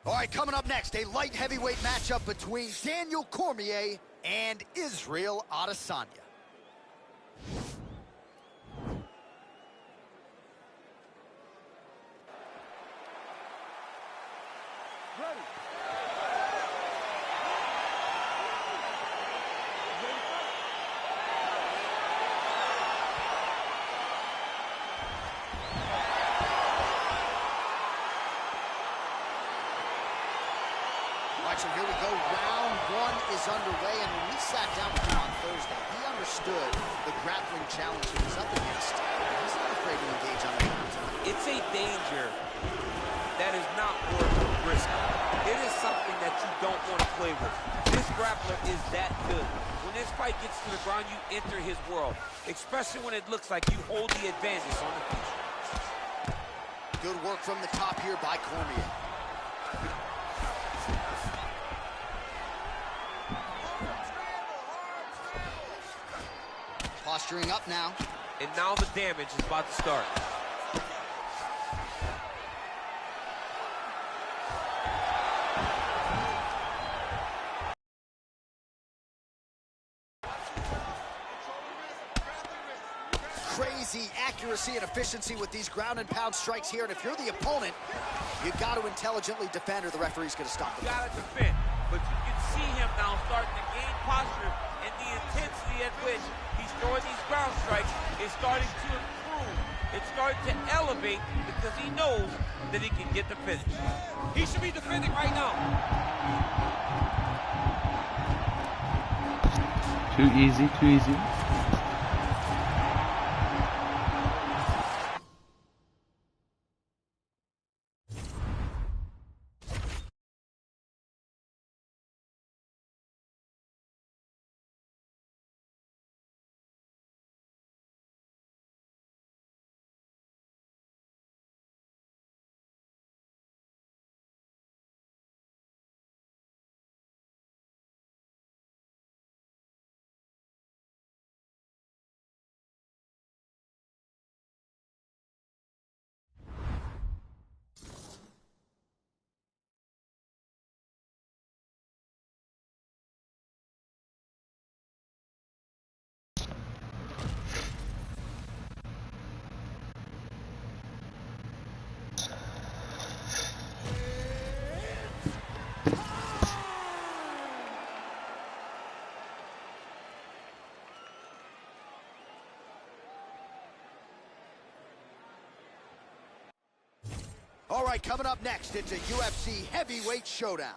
All right, coming up next, a light heavyweight matchup between Daniel Cormier and Israel Adesanya. Ready. All right, so here we go. Round one is underway, and when we sat down with him on Thursday, he understood the grappling challenge he was up against. He's not afraid to engage on the ground. It's a danger that is not worth the risk. It is something that you don't want to play with. This grappler is that good. When this fight gets to the ground, you enter his world, especially when it looks like you hold the advantage on the feet. Good work from the top here by Cormier. Posturing up now. And now the damage is about to start. Crazy accuracy and efficiency with these ground and pound strikes here. And if you're the opponent, you got to intelligently defend or the referee's going to stop You it. got to defend, but you can see him now starting to gain posture, and the intensity at which he's throwing these ground strikes is starting to improve. It's starting to elevate because he knows that he can get the finish. He should be defending right now. Too easy, too easy. All right, coming up next, it's a UFC heavyweight showdown.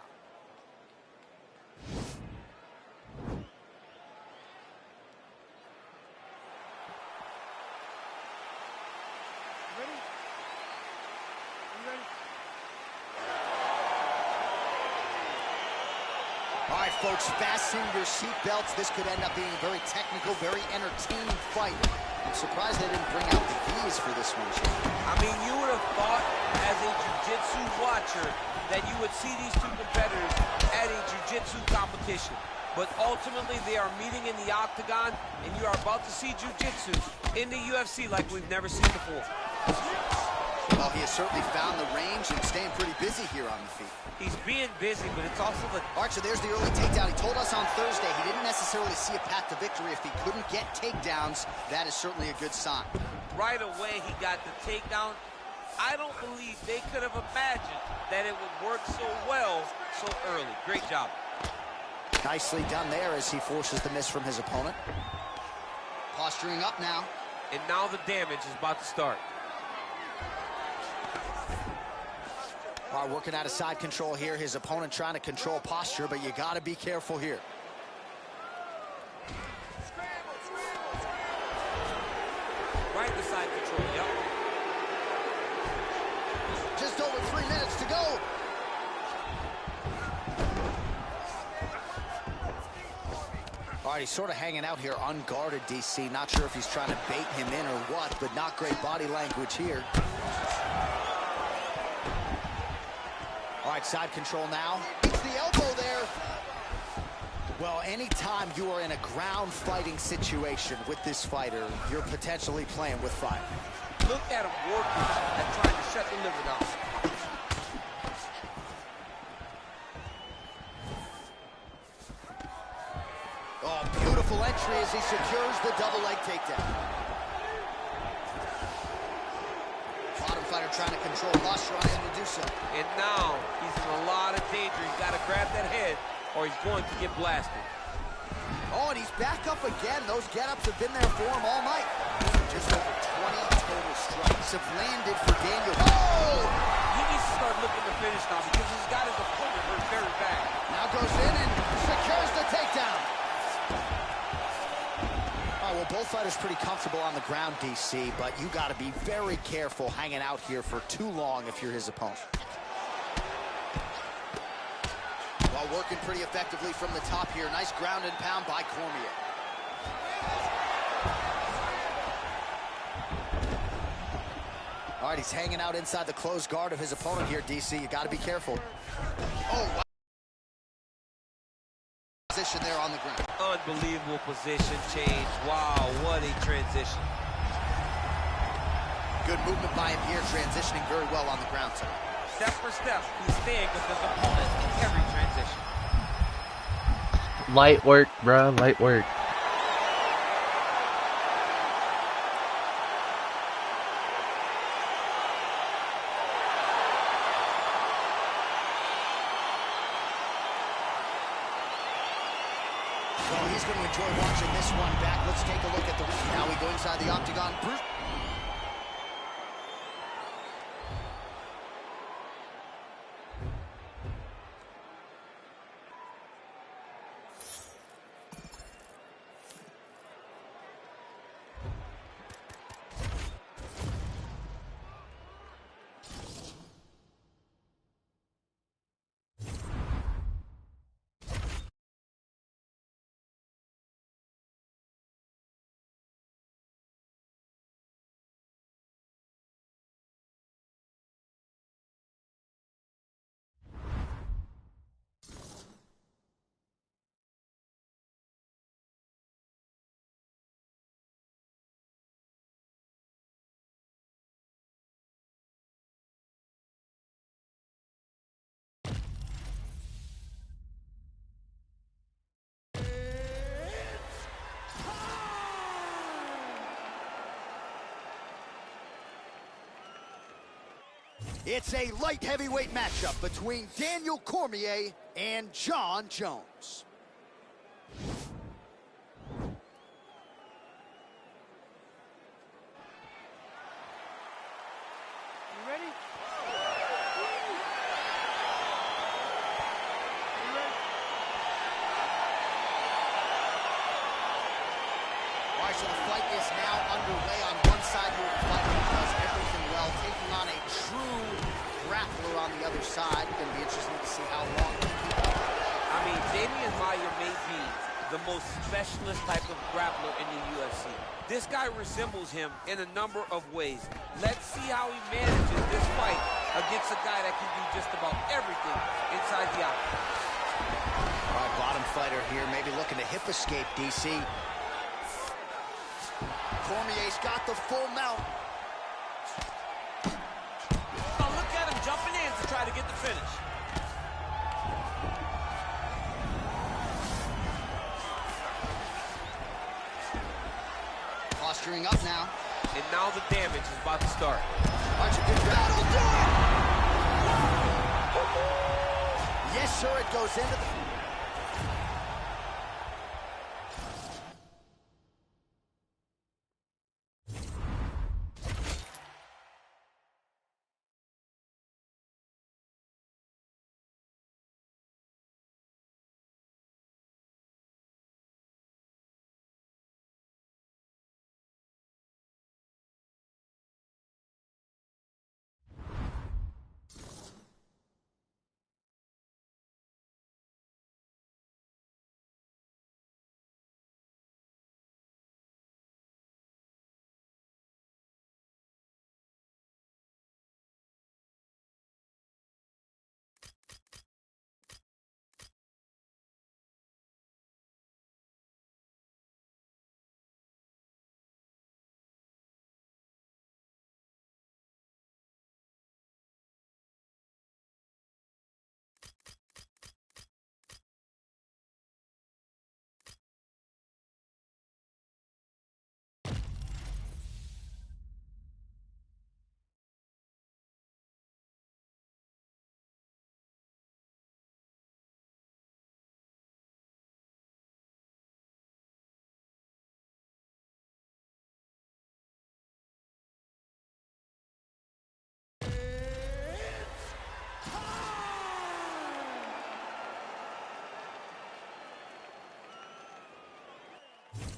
All right, folks, fasten your seatbelts. This could end up being a very technical, very entertaining fight. I'm surprised they didn't bring out the keys for this one, Shane. I mean, you would have thought as a jiu-jitsu watcher that you would see these two competitors at a jiu-jitsu competition. But ultimately, they are meeting in the octagon, and you are about to see jiu-jitsu in the UFC like we've never seen before. Well, he has certainly found the range and staying pretty busy here on the feet. He's being busy, but it's also the... All right, so there's the early takedown. He told us on Thursday he didn't necessarily see a path to victory if he couldn't get takedowns. That is certainly a good sign. Right away, he got the takedown. I don't believe they could have imagined that it would work so well so early. Great job. Nicely done there as he forces the miss from his opponent. Posturing up now. And now the damage is about to start. All right, working out of side control here. His opponent trying to control posture, but you got to be careful here. Right to side control, yep. Just over 3 minutes to go. All right, he's sort of hanging out here unguarded, DC. Not sure if he's trying to bait him in or what, but not great body language here. All right, side control now. It's the elbow there. Well, anytime you are in a ground fighting situation with this fighter, you're potentially playing with fire. Look at him working and trying to shut the liver down. Beautiful entry as he secures the double leg takedown. Bottom fighter trying to control posture, unable to do so. And now he's in a lot of danger. He's got to grab that head or he's going to get blasted. Oh, and he's back up again. Those get-ups have been there for him all night. Just over 20 total strikes have landed for Daniel. Oh! He needs to start looking to finish now because he's got his opponent hurt very bad. Now goes in and secures the takedown. Oh, well, both fighters pretty comfortable on the ground, DC, but you got to be very careful hanging out here for too long if you're his opponent. While working pretty effectively from the top here. Nice ground and pound by Cormier. All right, he's hanging out inside the closed guard of his opponent here, DC. You got to be careful. Oh, wow. Position there on the ground. Unbelievable position change. Wow, what a transition. Good movement by him here, transitioning very well on the ground tonight. Step for step, he's staying with his opponent in every transition. Light work, bruh. Light work. Well, he's going to enjoy watching this one back. Let's take a look at the... Now we go inside the octagon. Bruce. It's a light heavyweight matchup between Daniel Cormier and Jon Jones. You ready? All right, so the fight is now underway. On one side, you have a fighter who does everything well, taking on a true grappler on the other side. Going to be interesting to see how long he can keep up. I mean, Damian Maia may be the most specialist type of grappler in the UFC. This guy resembles him in a number of ways. Let's see how he manages this fight against a guy that can do just about everything inside the octagon. All right, bottom fighter here, maybe looking to hip escape, DC. Cormier's got the full mount. Oh, look at him jumping in to try to get the finish. Posturing up now. And now the damage is about to start. Arch a good battle. Do it! Yes, sir, it goes into the...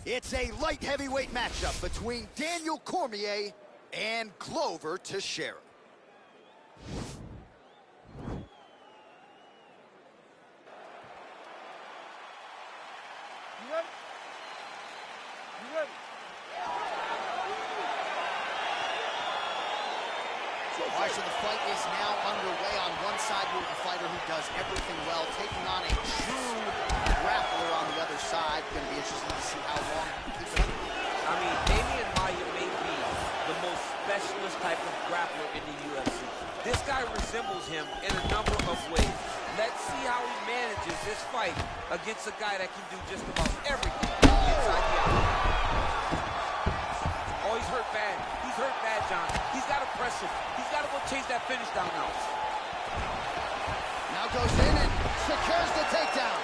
It's a light heavyweight matchup between Daniel Cormier and Glover Teixeira. You ready? You ready? All right, so the fight is now underway. On one side, you have a fighter who does everything well, taking on a true grappler on the other side. Going to be interesting to see how long he keeps it up. I mean, Damian Maia may be the most specialist type of grappler in the UFC. This guy resembles him in a number of ways. Let's see how he manages this fight against a guy that can do just about everything inside the octagon. Oh, he's hurt bad. He's hurt bad, John. He's got to press him. He's got to go chase that finish down now. Now goes in and secures the takedown.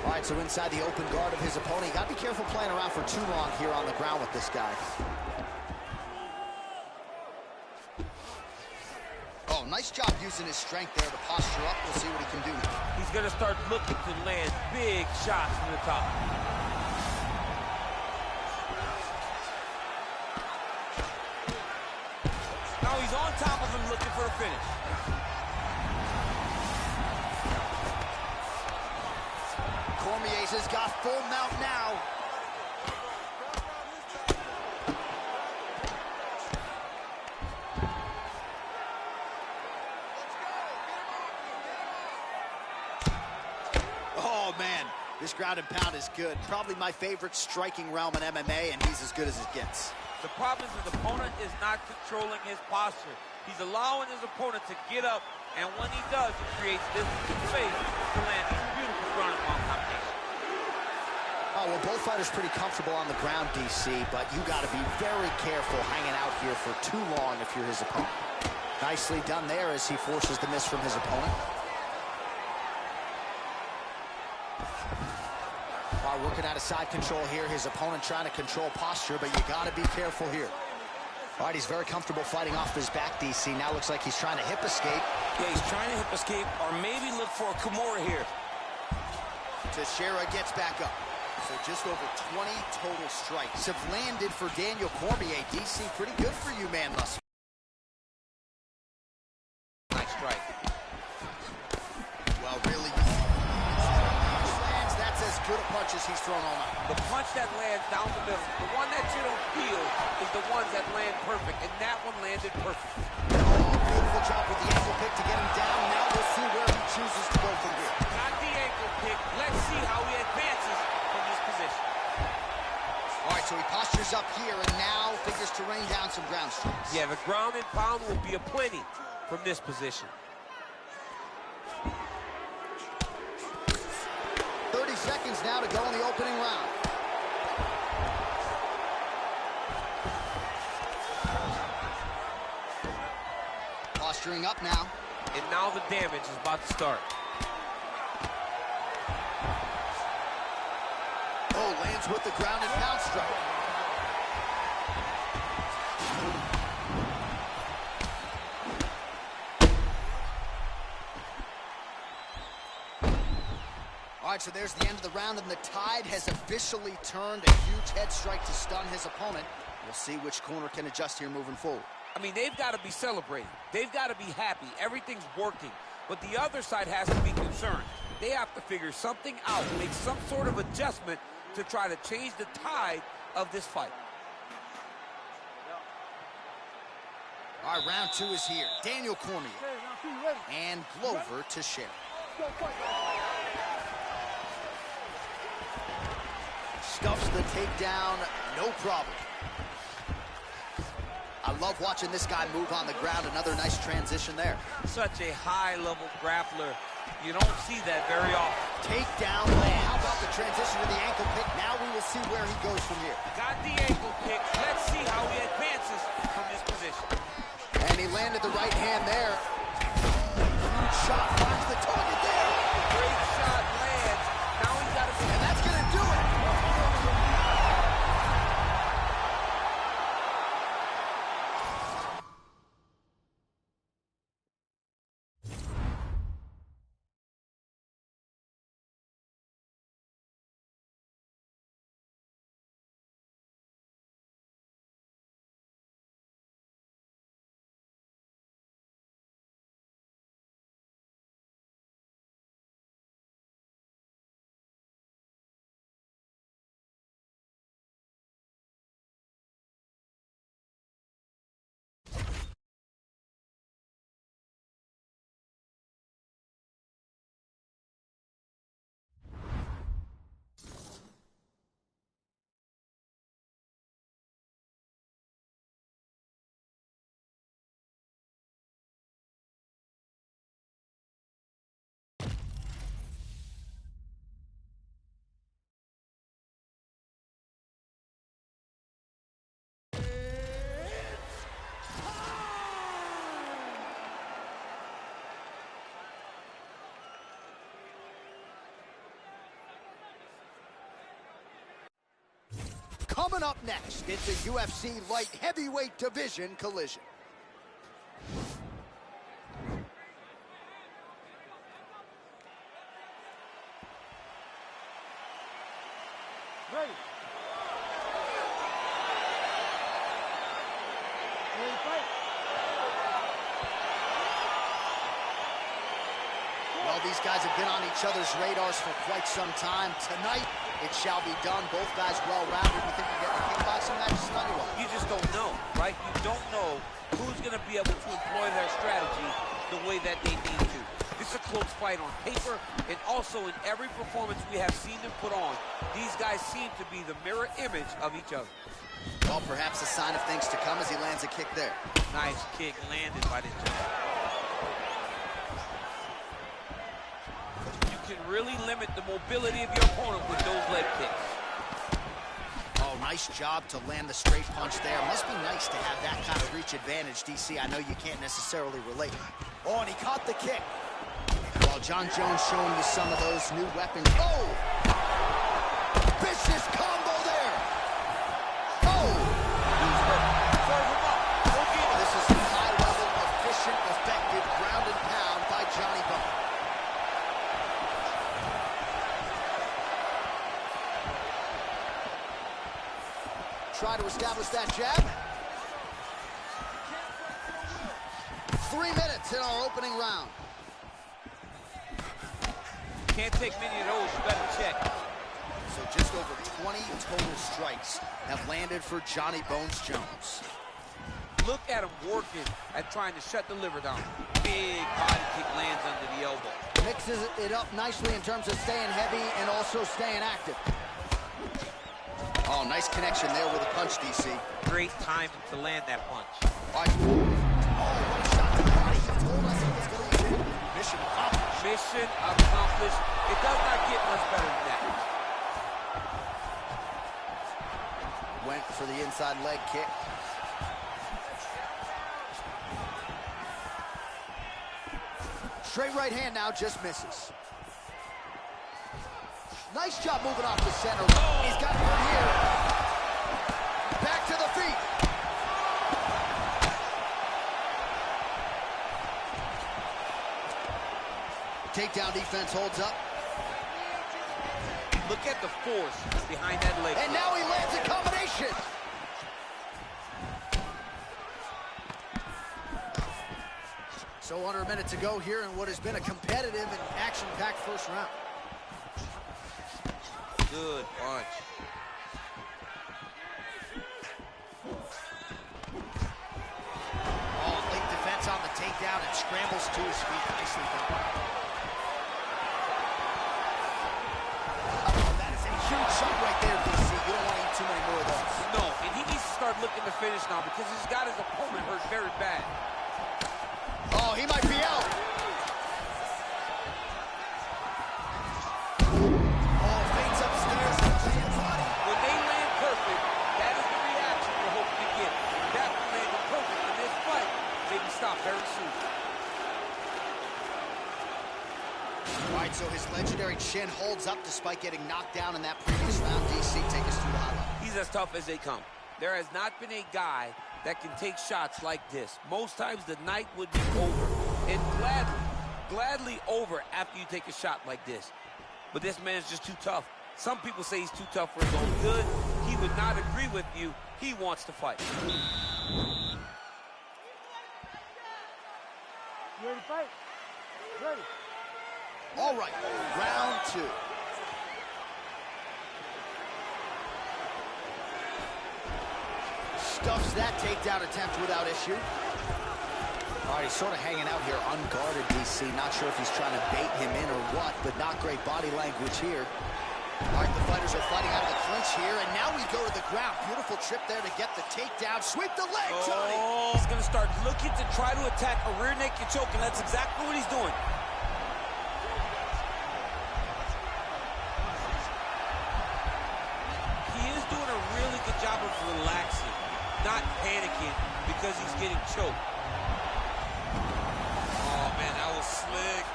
All right, so inside the open guard of his opponent. You got to be careful playing around for too long here on the ground with this guy. Oh, nice job using his strength there to posture up. We'll see what he can do. He's going to start looking to land big shots from the top. Now he's on top of him looking for a finish. Cormier's has got full mount now. Oh, man, this ground and pound is good. Probably my favorite striking realm in MMA, and he's as good as it gets. The problem is his opponent is not controlling his posture. He's allowing his opponent to get up, and when he does, it creates distance and space to land these beautiful ground and pound combinations. Oh, well, both fighters pretty comfortable on the ground, DC, but you got to be very careful hanging out here for too long if you're his opponent. Nicely done there as he forces the miss from his opponent. Working out of side control here. His opponent trying to control posture, but you got to be careful here. All right, he's very comfortable fighting off his back, DC. Now looks like he's trying to hip escape. Yeah, he's trying to hip escape or maybe look for a Kimura here. Teixeira gets back up. So just over 20 total strikes have landed for Daniel Cormier. DC, pretty good for you, man, thus far. Nice strike. Well, really, that's as good a punch as he's thrown all night. The punch that lands down the middle, the one that you don't feel, is the ones that land perfect, and that one landed perfect. Oh, beautiful job with the ankle pick to get him down. Now we'll see where he chooses to go from here. Got the ankle pick. Let's see how he advances from this position. All right, so he postures up here and now figures to rain down some ground strikes. Yeah, the ground and pound will be aplenty from this position. 30 seconds now to go in the opening round. Posturing up now. And now the damage is about to start. Oh, lands with the ground and pound strike. All right, so there's the end of the round, and the tide has officially turned. A huge head strike to stun his opponent. We'll see which corner can adjust here moving forward. I mean, they've got to be celebrating. They've got to be happy. Everything's working. But the other side has to be concerned. They have to figure something out, make some sort of adjustment to try to change the tide of this fight. All right, round two is here. Daniel Cormier and Glover Teixeira. Stuffs the takedown, no problem. I love watching this guy move on the ground. Another nice transition there. Such a high-level grappler. You don't see that very often. Takedown land. How about the transition to the ankle pick? Now we will see where he goes from here. Got the ankle pick. Let's see how he advances from this position. And he landed the right hand there. Huge shot, finds the target there. Great shot lands. Now he's got to... And that's going to do it. Coming up next, it's a UFC light heavyweight division collision. Ready. Ready to fight. Well, these guys have been on each other's radars for quite some time. Tonight, it shall be done. Both guys well-rounded. You think you're getting a kickboxing match tonight or what? You just don't know, right? You don't know who's going to be able to employ their strategy the way that they need to. This is a close fight on paper, and also in every performance we have seen them put on, these guys seem to be the mirror image of each other. Well, perhaps a sign of things to come as he lands a kick there. Nice kick landed by the gentleman. You can really limit the mobility of your opponent with those leg kicks. Oh, nice job to land the straight punch there. Must be nice to have that kind of reach advantage, DC. I know you can't necessarily relate. Oh, and he caught the kick. Well, John Jones showing you some of those new weapons. Oh! Vicious combo there! Oh! Serve him up. This is some high-level, efficient, effective ground and pound by Johnny Bone. Try to establish that jab. 3 minutes in our opening round. Can't take many of those, you better check. So just over 20 total strikes have landed for Johnny Bones Jones. Look at him working at trying to shut the liver down. Big body kick lands under the elbow. Mixes it up nicely in terms of staying heavy and also staying active. Oh, nice connection there with a punch, DC. Great timing to land that punch. All right. Oh, what a shot to the body. He told us it was going to be mission accomplished. Mission accomplished. It does not get much better than that. Went for the inside leg kick. Straight right hand now, just misses. Nice job moving off the center. He's got one here. Back to the feet. Takedown defense holds up. Look at the force behind that leg. And now he lands a combination. So under a minute to go here in what has been a competitive and action-packed first round. Good punch. Oh, late defense on the takedown and scrambles to his feet. Nicely done. Oh, that is a huge shot right there, DC. You don't want to eat too many more of those. No, and he needs to start looking to finish now because he's got his opponent hurt very bad. Oh, he might be out. Oh, fades upstairs and lands body. When they land perfect, that is the reaction we're hoping to get. That landed perfect in this fight. Maybe stop very soon. All right, so his legendary chin holds up despite getting knocked down in that previous round. DC, take us through the highlight. He's as tough as they come. There has not been a guy that can take shots like this. Most times the night would be over, and gladly over after you take a shot like this. But this man's just too tough. Some people say he's too tough for his own good. He would not agree with you. He wants to fight. You ready to fight? Ready. All right, round two. Stuffs that takedown attempt without issue. All right, he's sort of hanging out here unguarded, DC. Not sure if he's trying to bait him in or what, but not great body language here. All right, the fighters are fighting out of the clinch here, and now we go to the ground. Beautiful trip there to get the takedown. Sweep the leg, Johnny! Oh, he's going to start looking to try to attack a rear naked choke, and that's exactly what he's doing. He is doing a really good job of relaxing, not panicking because he's getting choked. Oh, man, that was slick.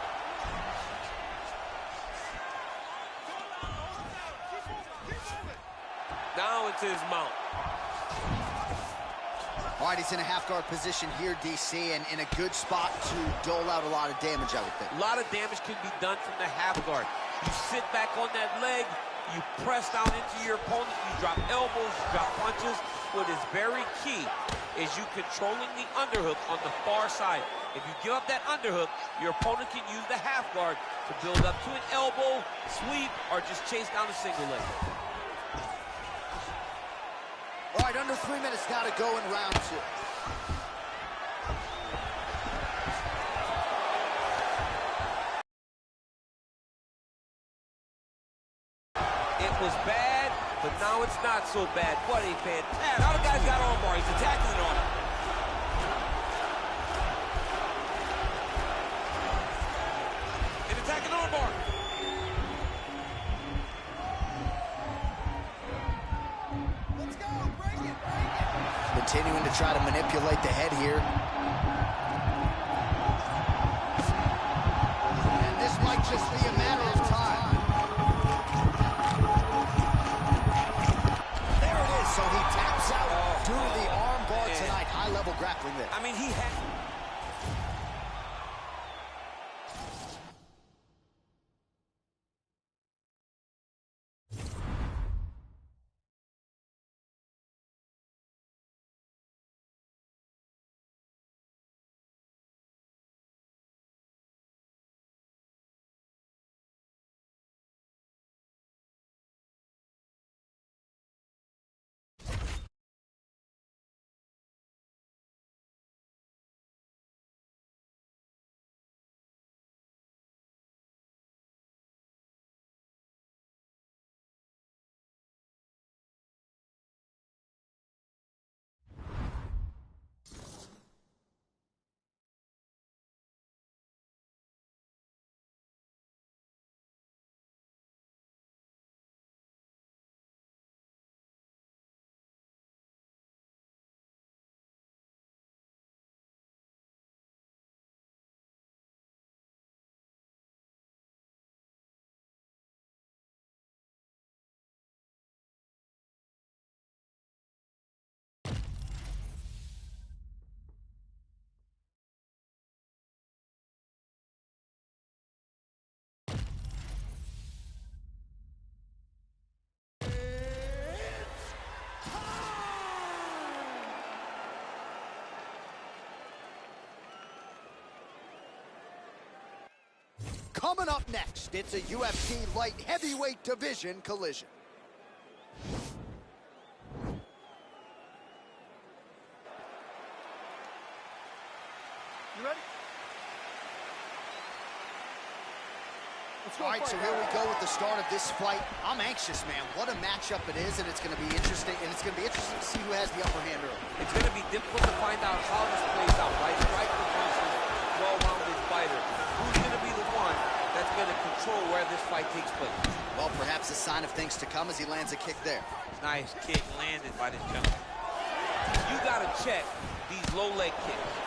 Now it's his mount. All right, he's in a half guard position here, DC, and in a good spot to dole out a lot of damage, I would think. A lot of damage can be done from the half guard. You sit back on that leg, you press down into your opponent, you drop elbows, you drop punches. What is very key is you controlling the underhook on the far side. If you give up that underhook, your opponent can use the half guard to build up to an elbow, sweep, or just chase down a single leg. All right, under 3 minutes now to go in round 2. It was bad, but now it's not so bad. What a fantastic. Now the guy's got armbar. He's attacking it on him. And attacking armbar. Let's go, bring it, bring it. Continuing to try to manipulate the head here. And this might just be a matter of time. There it is, so he taps out due to the arm bar tonight. High-level grappling there. I mean, he had... Coming up next, it's a UFC light heavyweight division collision. You ready? Let's go. All right, so here we go with the start of this fight. I'm anxious, man. What a matchup it is, and it's going to be interesting. And it's going to be interesting to see who has the upper hand early. It's going to be difficult to find out how this plays out, right? Striker versus well-rounded fighter. Who's going to be the one that's going to control where this fight takes place? Well, perhaps a sign of things to come as he lands a kick there. Nice kick landed by this gentleman. You got to check these low leg kicks.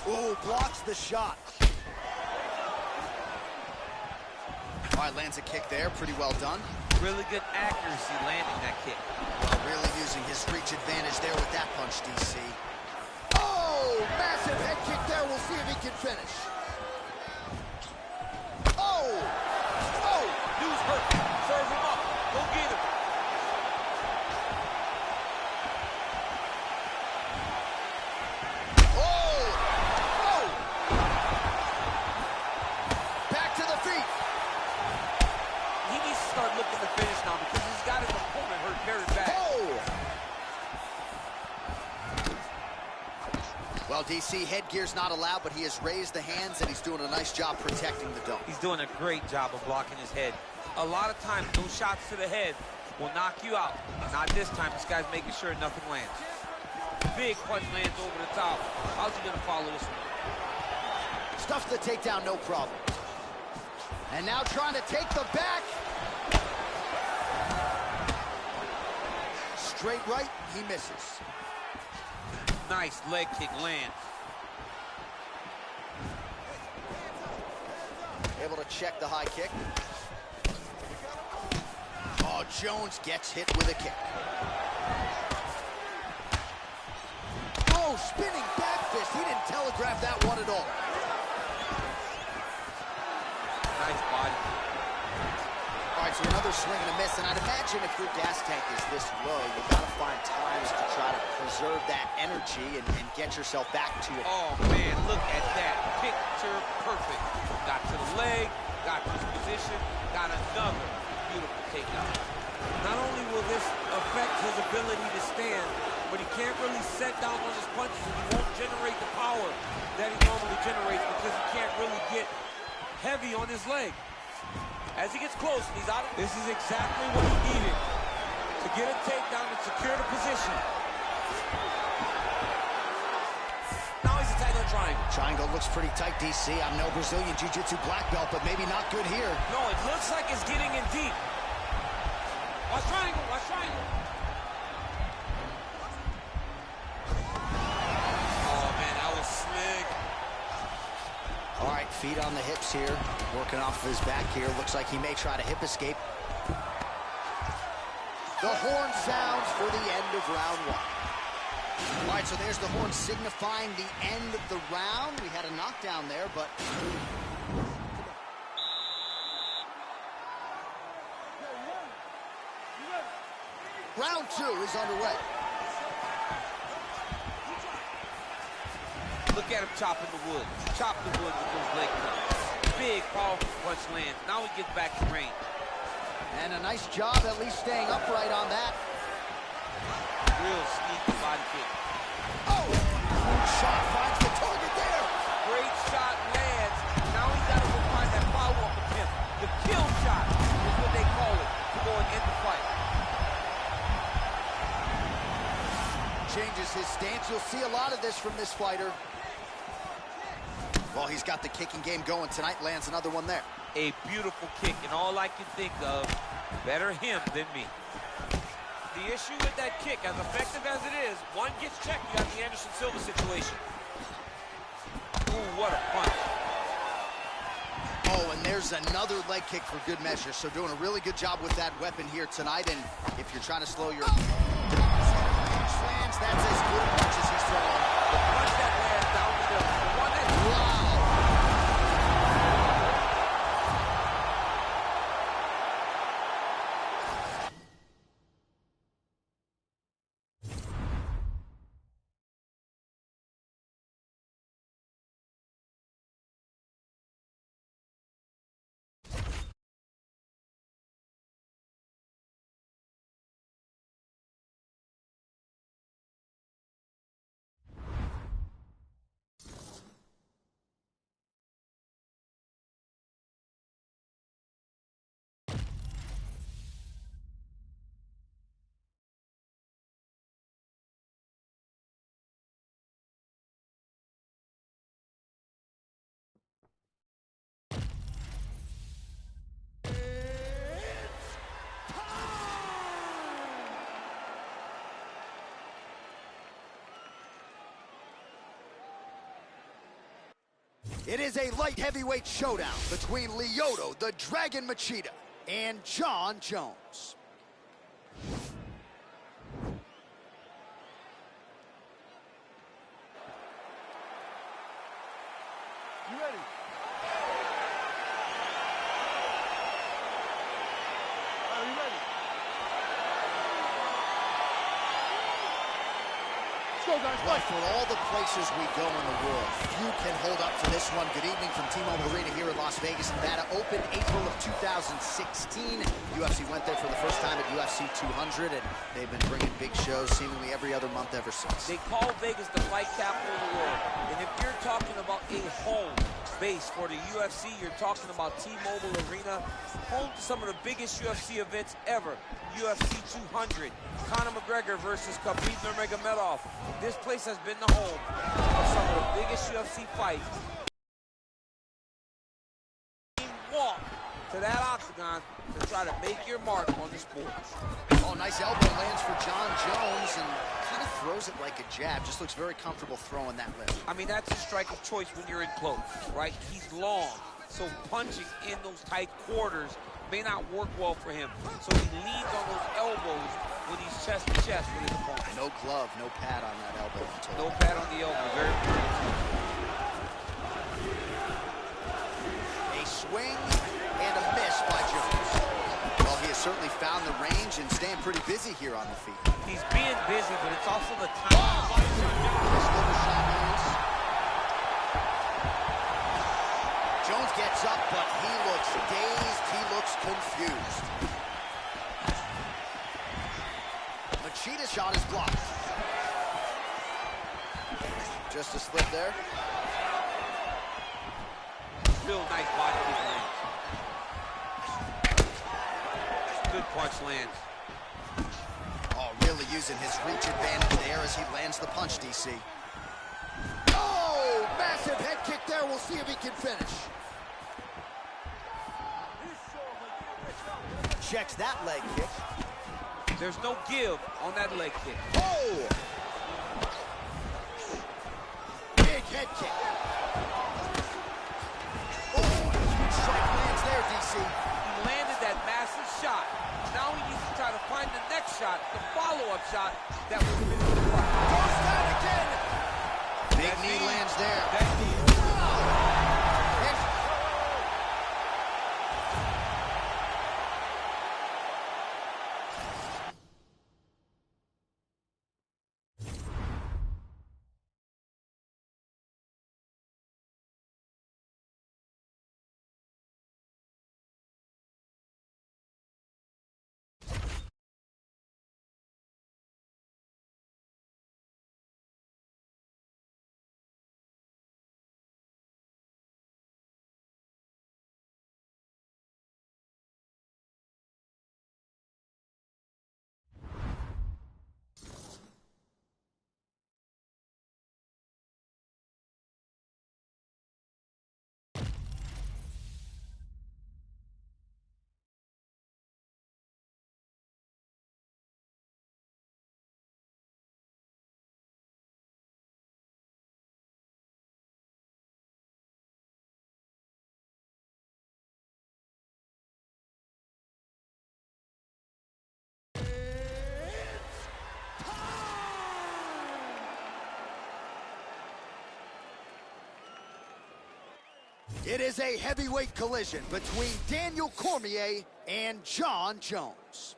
Ooh, blocks the shot. All right, lands a kick there. Pretty well done. Really good accuracy landing that kick. Well, really using his reach advantage there with that punch, DC. Oh, massive head kick there. We'll see if he can finish. Oh! Oh! Dude's hurt. Serve him up. Go get him. Oh! Oh! Back to the feet. He needs to start looking to finish now because he's got his opponent hurt very bad. Oh! Well, DC, headgear's not allowed, but he has raised the hands, and he's doing a nice job protecting the dome. He's doing a great job of blocking his head. A lot of times, those shots to the head will knock you out. Not this time. This guy's making sure nothing lands. Big punch lands over the top. How's he going to follow this one? Stuffs the takedown, no problem. And now trying to take the back. Straight right, he misses. Nice leg kick lands. Able to check the high kick. Oh, Jones gets hit with a kick. Oh, spinning back fist. He didn't telegraph that one at all. Nice body. All right, so another swing and a miss, and I'd imagine if your gas tank is this low, you gotta find times to try to preserve that energy and get yourself back to it. Oh, man, look at that. Picture perfect. Got to the leg, got to his position, got another beautiful takedown. Not only will this affect his ability to stand, but he can't really set down on his punches, and he won't generate the power that he normally generates because he can't really get heavy on his leg. As he gets close, he's out. This is exactly what he needed to get a takedown and secure the position. Now he's attacking the triangle. Triangle looks pretty tight, DC. I'm no Brazilian Jiu-Jitsu black belt, but maybe not good here. No, it looks like it's getting in deep. Watch triangle, watch triangle. Oh, man, that was slick. All right, feet on the hips here, working off of his back here. Looks like he may try to hip escape. The horn sounds for the end of round one. All right, so there's the horn signifying the end of the round. We had a knockdown there, but... Round two is underway. Look at him chopping the wood. Chop the wood with those leg cuts. Big, powerful punch lands. Now he gets back to range. And a nice job at least staying upright on that. Real sneaky body kick. Oh! Shot finds the target there. Great shot lands. Now he's got to go find that follow-up attempt. The kill shot is what they call it to go and end the fight. Changes his stance. You'll see a lot of this from this fighter. Well, he's got the kicking game going tonight. Lands another one there. A beautiful kick, and all I can think of, better him than me. The issue with that kick, as effective as it is, one gets checked, you got the Anderson Silva situation. Ooh, what a punch. Oh, and there's another leg kick for good measure. So doing a really good job with that weapon here tonight. And if you're trying to slow your... Lands, that's as good a punch as he's throwing. The punch that lands down the middle. The one that... Wow. It is a light heavyweight showdown between Lyoto, the Dragon Machida, and Jon Jones. You ready? Are you ready? Let's go, guys. Well, for all the places we go in the world, few can hold up to this one. Good evening from T-Mobile Arena here in Las Vegas, Nevada. Opened April of 2016. UFC went there for the first time at UFC 200, and they've been bringing big shows seemingly every other month ever since. They call Vegas the fight capital of the world. And if you're talking about a home base for the UFC, you're talking about T-Mobile Arena, home to some of the biggest UFC events ever. UFC 200, Conor McGregor versus Khabib Nurmagomedov. This place has been the home of some of the biggest UFC fights. Walk to that octagon to try to make your mark on the sport. Oh, nice elbow lands for Jon Jones, and kind of throws it like a jab. Just looks very comfortable throwing that lift. I mean, that's a strike of choice when you're in close, right? He's long, so punching in those tight quarters may not work well for him. So he leans on chest to chest with his opponent. No glove, no pad on that elbow. No pad on the elbow, very important. A swing and a miss by Jones. Well, he has certainly found the range and staying pretty busy here on the feet. He's being busy, but it's also the time. This little shot loose. Jones gets up, but he looks dazed. He looks confused. Machida's shot is blocked. Just a slip there. Real nice body kick lands. Good punch lands. Oh, really using his reach advantage there as he lands the punch, DC. Oh, massive head kick there. We'll see if he can finish. Checks that leg kick. There's no give on that leg kick. Oh! Big head kick. Oh, strike lands there, DC. He landed that massive shot. Now he needs to try to find the next shot, the follow-up shot that will finish the fight. Goes down again. Big knee lands there. That knee. It is a heavyweight collision between Daniel Cormier and Jon Jones.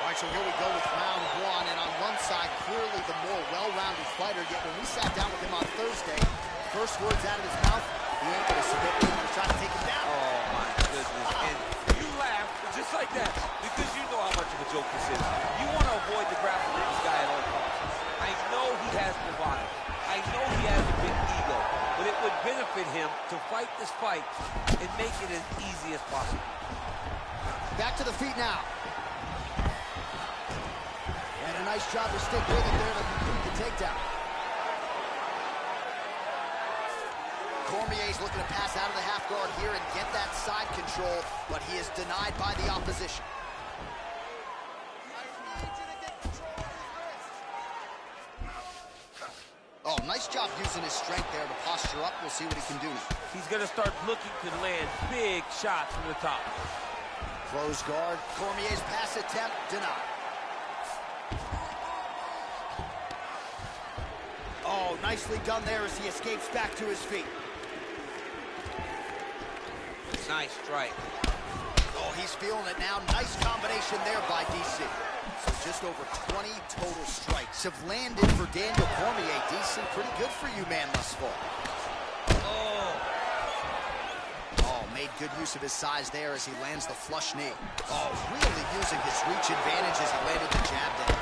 All right, so here we go with round one, and on one side, clearly the more well-rounded fighter, yet when we sat down with him on Thursday, first words out of his mouth, he ain't gonna submit, he's gonna try to take him down. Oh, my goodness. And you laugh just like that because you know how much of a joke this is. You want to avoid the grappling with this guy at all costs. I know he has bravado. I know he has a big ego, but it would benefit him to fight this fight and make it as easy as possible. Back to the feet now. And a nice job to stick with it there to complete the takedown. Cormier's looking to pass out of the half guard here and get that side control, but he is denied by the opposition. Oh, nice job using his strength there to posture up. We'll see what he can do now. He's going to start looking to land big shots from the top. Close guard. Cormier's pass attempt denied. Oh, nicely done there as he escapes back to his feet. Nice strike. Oh, he's feeling it now. Nice combination there by DC. So just over 20 total strikes have landed for Daniel Cormier. DC, pretty good for you, man, thus far. Oh, made good use of his size there as he lands the flush knee. Oh, really using his reach advantage as he landed the jab there.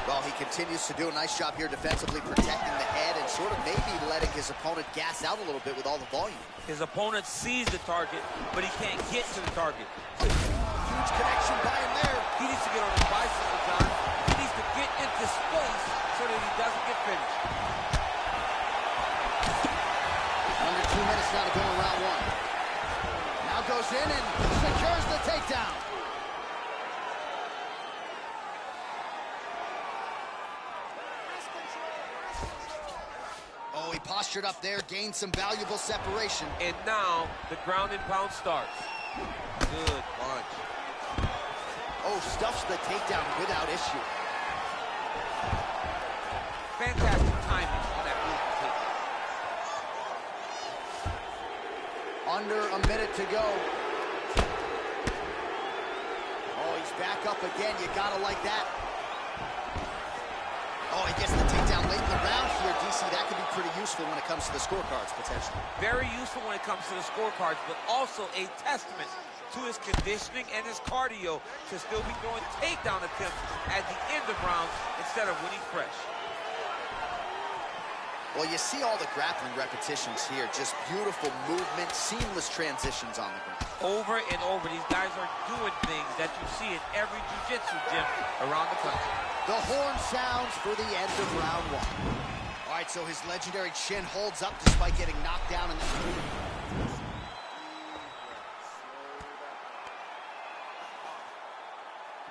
Well, he continues to do a nice job here defensively, protecting the head and sort of maybe letting his opponent gas out a little bit with all the volume. His opponent sees the target, but he can't get to the target. Huge connection by him there. He needs to get on his bicycle, John. He needs to get into space so that he doesn't get finished. Under 2 minutes now to go in round one. Now goes in and secures the takedown. Oh, he postured up there, gained some valuable separation. And now the ground and pound starts. Good punch. Oh, stuffs the takedown without issue. Fantastic timing on that move to take. Under a minute to go. Oh, he's back up again. You gotta like that. Oh, he gets the takedown late in the round here, DC. That could be pretty useful when it comes to the scorecards, potentially. Very useful when it comes to the scorecards, but also a testament to his conditioning and his cardio to still be throwing takedown attempts at the end of rounds instead of winning fresh. Well, you see all the grappling repetitions here. Just beautiful movement, seamless transitions on the ground. Over and over, these guys are doing things that you see in every jiu-jitsu gym around the country. The horn sounds for the end of round one. All right, so his legendary chin holds up despite getting knocked down in this move.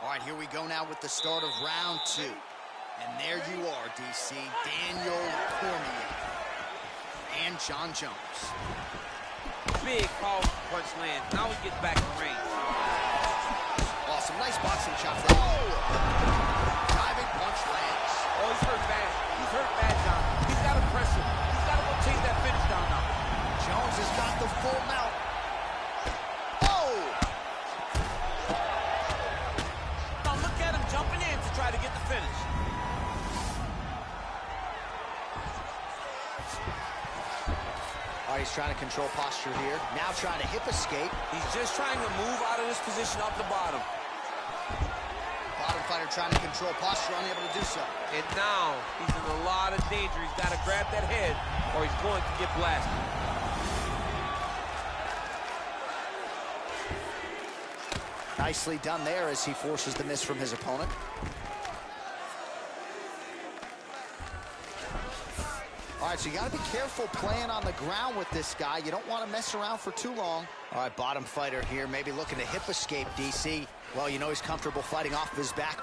All right, here we go now with the start of round two. And there you are, DC, Daniel Cormier and John Jones. Big powerful punch lands. Now he gets back in range. Oh, some nice boxing shots there. Oh! Driving punch lands. Oh, he's hurt bad. He's hurt bad, John. He's got to press him. He's got to go chase that finish down now. Jones has got the full mount. Oh! Now look at him jumping in to try to get the finish. All right, he's trying to control posture here. Now trying to hip escape. He's just trying to move out of this position off the bottom. Bottom fighter trying to control posture, unable to do so. And now he's in a lot of danger. He's got to grab that head or he's going to get blasted. Nicely done there as he forces the miss from his opponent. All right, so you got to be careful playing on the ground with this guy. You don't want to mess around for too long. All right, bottom fighter here, maybe looking to hip escape, DC. Well, you know he's comfortable fighting off of his back.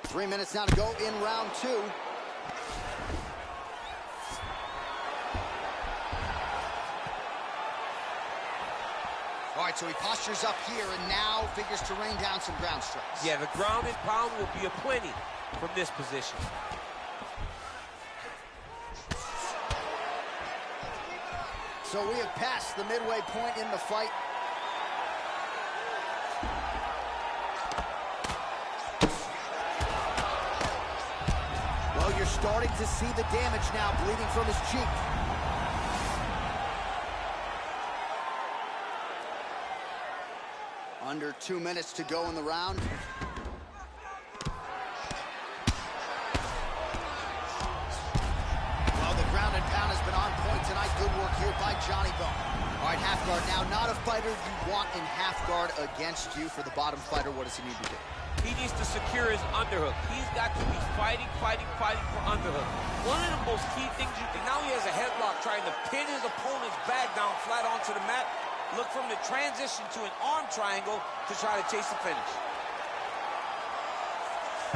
3 minutes now to go in round two. All right, so he postures up here and now figures to rain down some ground strikes. Yeah, the ground and pound will be aplenty from this position. So we have passed the midway point in the fight. Well, you're starting to see the damage now, bleeding from his cheek. Under 2 minutes to go in the round. Tonight, good work here by Johnny Bone. All right, half guard now. Not a fighter you want in half guard against you. For the bottom fighter, what does he need to do? He needs to secure his underhook. He's got to be fighting for underhook. One of the most key things you can, now he has a headlock trying to pin his opponent's back down flat onto the mat. Look from the transition to an arm triangle to try to chase the finish.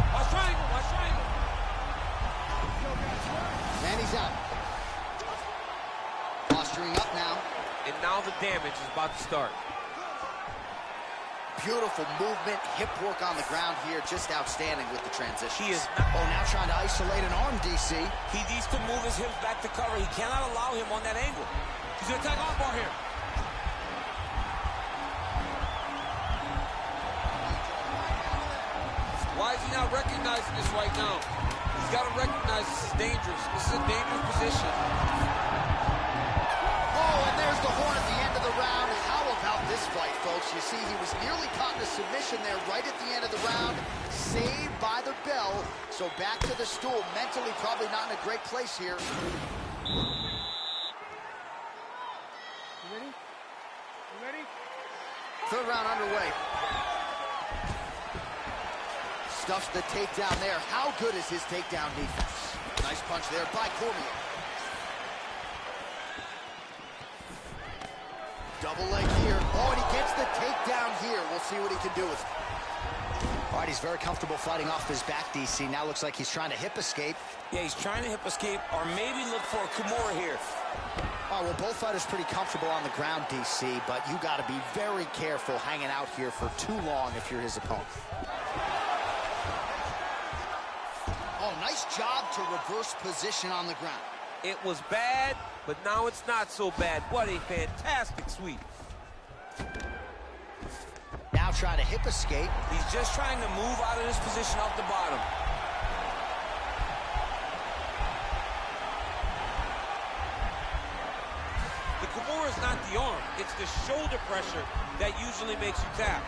Watch triangle, watch triangle. And he's out. Posturing up now. And now the damage is about to start. Beautiful movement, hip work on the ground here, just outstanding with the transition. He is not. Oh, now trying to isolate an arm, DC. He needs to move his hips back to cover. He cannot allow him on that angle. He's going to attack armbar here. Why is he not recognizing this right now? He's got to recognize this is dangerous. This is a dangerous position. Oh, and there's the horn at the end of the round. How about this fight, folks? You see, he was nearly caught in a submission there right at the end of the round. Saved by the bell. So back to the stool. Mentally, probably not in a great place here. You ready? You ready? Third round underway. Stuffs the takedown there. How good is his takedown defense? Nice punch there by Cormier. Double leg here. Oh, and he gets the takedown here. We'll see what he can do with it. All right, he's very comfortable fighting off his back, DC. Now looks like he's trying to hip escape. Yeah, he's trying to hip escape or maybe look for a Kimura here. Oh, well, both fighters pretty comfortable on the ground, DC, but you got to be very careful hanging out here for too long if you're his opponent. Oh, nice job to reverse position on the ground. It was bad, but now it's not so bad. What a fantastic sweep. Now trying to hip escape. He's just trying to move out of this position off the bottom. The Kimura is not the arm. It's the shoulder pressure that usually makes you tap.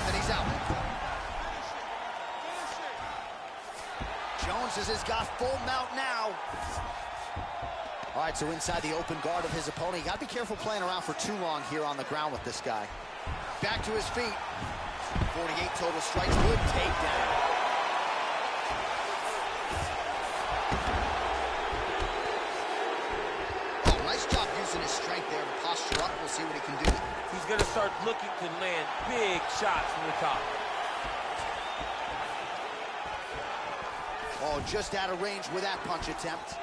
And he's out. Jones has got full mount now. All right, so inside the open guard of his opponent. You got to be careful playing around for too long here on the ground with this guy. Back to his feet. 48 total strikes. Good takedown. Oh, nice job using his strength there to posture up. We'll see what he can do. He's going to start looking to land big shots from the top. Oh, just out of range with that punch attempt.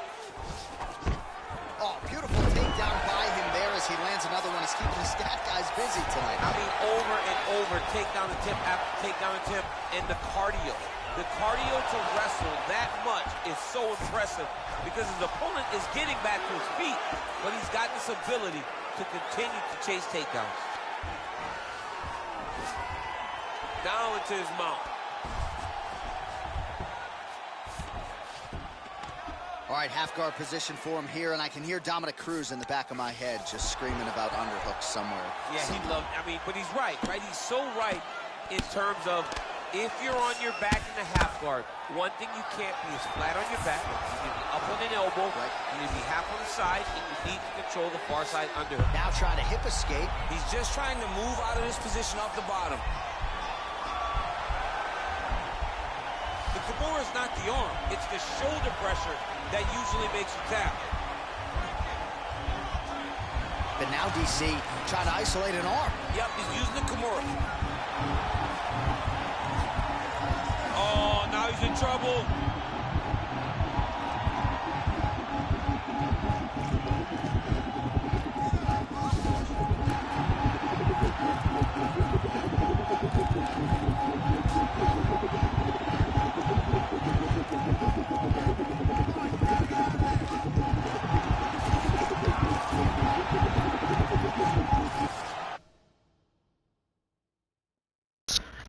Oh, beautiful takedown by him there as he lands another one. He's keeping the stat guys busy tonight. I mean, over and over, takedown attempt after takedown attempt, and the cardio. The cardio to wrestle that much is so impressive because his opponent is getting back to his feet, but he's got this ability to continue to chase takedowns. Now into his mount. All right, half guard position for him here, and I can hear Dominic Cruz in the back of my head just screaming about underhooks somewhere. Yeah, he loved, I mean, but he's right? He's so right in terms of if you're on your back in the half guard, one thing you can't be is flat on your back. You need to be up on an elbow, right. You need to be half on the side, and you need to control the far side underhook. Now trying to hip escape. He's just trying to move out of this position off the bottom. The Kimura is not the arm. It's the shoulder pressure that usually makes you tap. But now DC trying to isolate an arm. Yep, he's using the Kimura. Oh, now he's in trouble.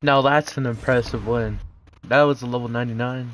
Now that's an impressive win. That was a level 99.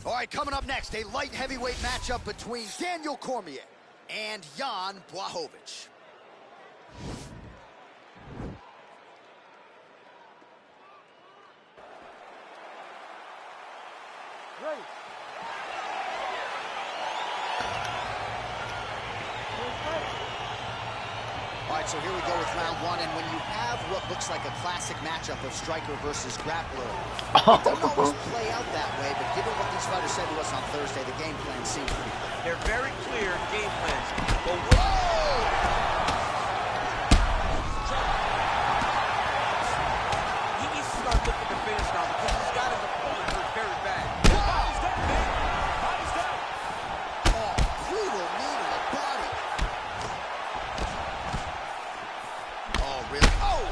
All right, coming up next, a light heavyweight matchup between Daniel Cormier and Jan Blachowicz. Ready. All right, so here we go with round one, and when you have what looks like a classic matchup of striker versus grappler, it doesn't always play out that way, but given what these fighters said to us on Thursday the game plan seems to be clear. They're very clear game plans. But he needs to start looking to finish now because he's got his opponent hurt very bad. Oh, brutal knee to the body. Oh, really? Oh!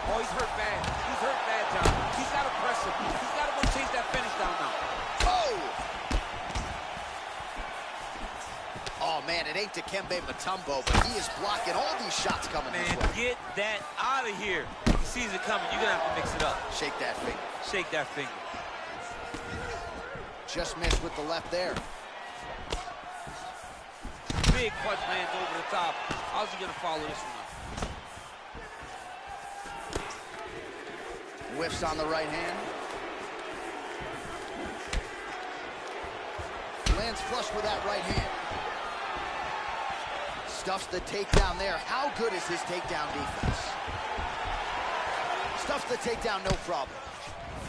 Oh, he's hurt bad. He's hurt bad, John. He's got to press him. He's got to go chase that finish down now. Oh, man, it ain't Dikembe Mutombo, but he is blocking all these shots coming his way. Get that out of here. He sees it coming. You're going to have to mix it up. Shake that finger. Shake that finger. Just missed with the left there. Big punch lands over the top. How's he going to follow this one up? Whiffs on the right hand. Lands flush with that right hand. Stuffs the takedown there. How good is his takedown defense? Stuffs the takedown, no problem.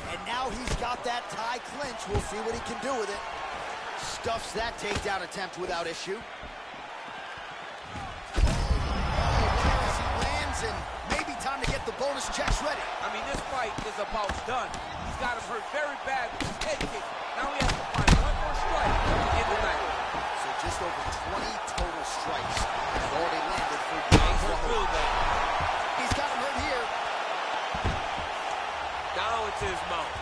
And now he's got that tie clinch. We'll see what he can do with it. Stuffs that takedown attempt without issue. He lands, and maybe time to get the bonus checks ready. I mean, this fight is about done. He's got him hurt very bad with his head kick. Now he has to find one more strike in the night. So just over 20 total strikes have already landed for He's James hurt really bad. He's got him hurt here. Now it's his mouth.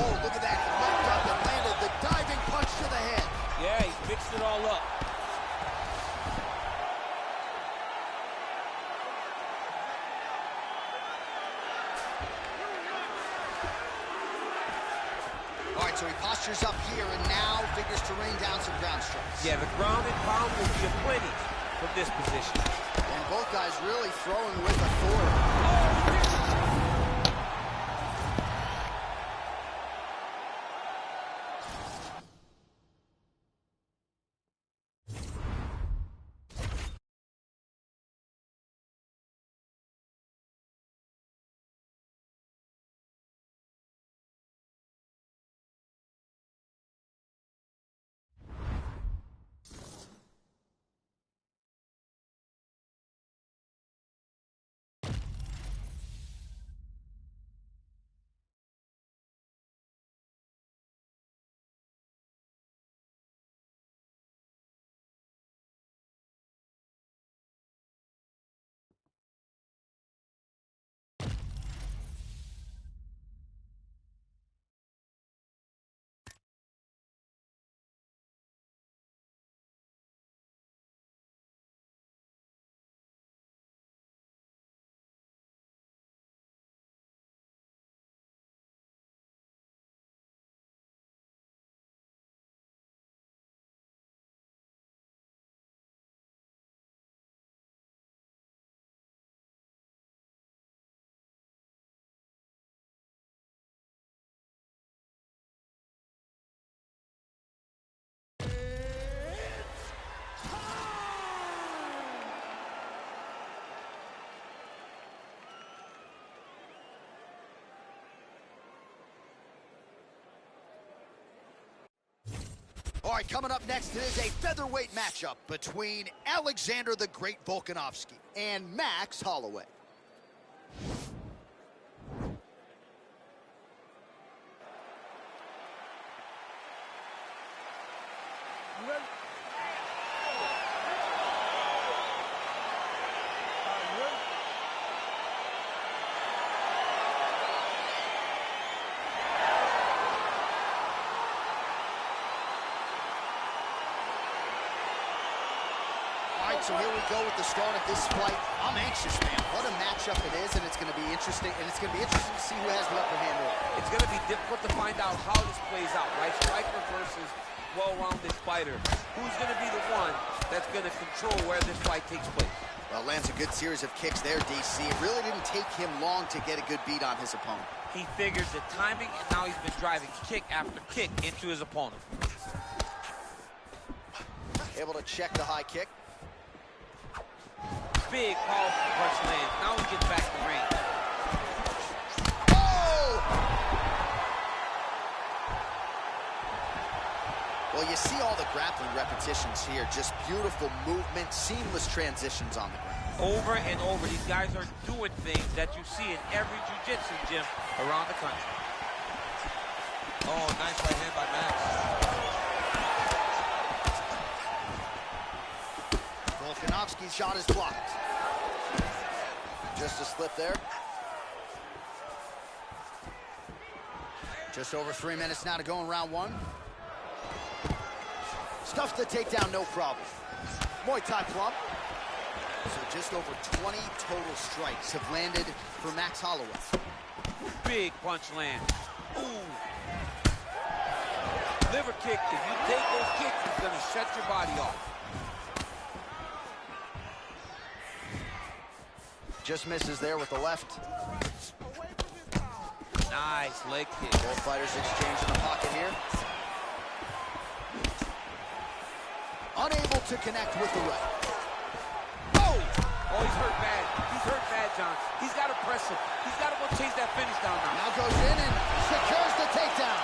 Oh, look at that. He leapt up and landed the diving punch to the head. Yeah, he mixed it all up. All right, so he postures up here and now figures to rain down some ground strikes. Yeah, the ground and pound will be aplenty from this position. And both guys really throwing with authority. All right, coming up next, it is a featherweight matchup between Alexander the Great Volkanovski and Max Holloway. You ready? You ready? All right, so here we go with the start of this fight. I'm anxious, man. What a matchup it is, and it's going to be interesting. And it's going to be interesting to see who has the upper hand here. It's going to be difficult to find out how this plays out, right? Striker versus well-rounded fighter. Who's going to be the one that's going to control where this fight takes place? Well, lands a good series of kicks there, DC. It really didn't take him long to get a good beat on his opponent. He figured the timing, and now he's been driving kick after kick into his opponent. Able to check the high kick. Big, powerful punch land. Now he gets back to range. grappling repetitions here. Just beautiful movement, seamless transitions on the ground. Over and over, these guys are doing things that you see in every jiu-jitsu gym around the country. Oh, nice right hand by Max. Volkanovski's shot is blocked. Just a slip there. Just over 3 minutes now to go in round one. Stuffs the takedown, no problem. Muay Thai plump. So just over 20 total strikes have landed for Max Holloway. Big punch land. Ooh. Liver kick. If you take those kicks, it's going to shut your body off. Just misses there with the left. Nice leg kick. Both fighters exchange in the pocket here. Unable to connect with the right. Oh! Oh, he's hurt bad. He's hurt bad, John. He's got to press him. He's got to go chase that finish down now. Now goes in and secures the takedown.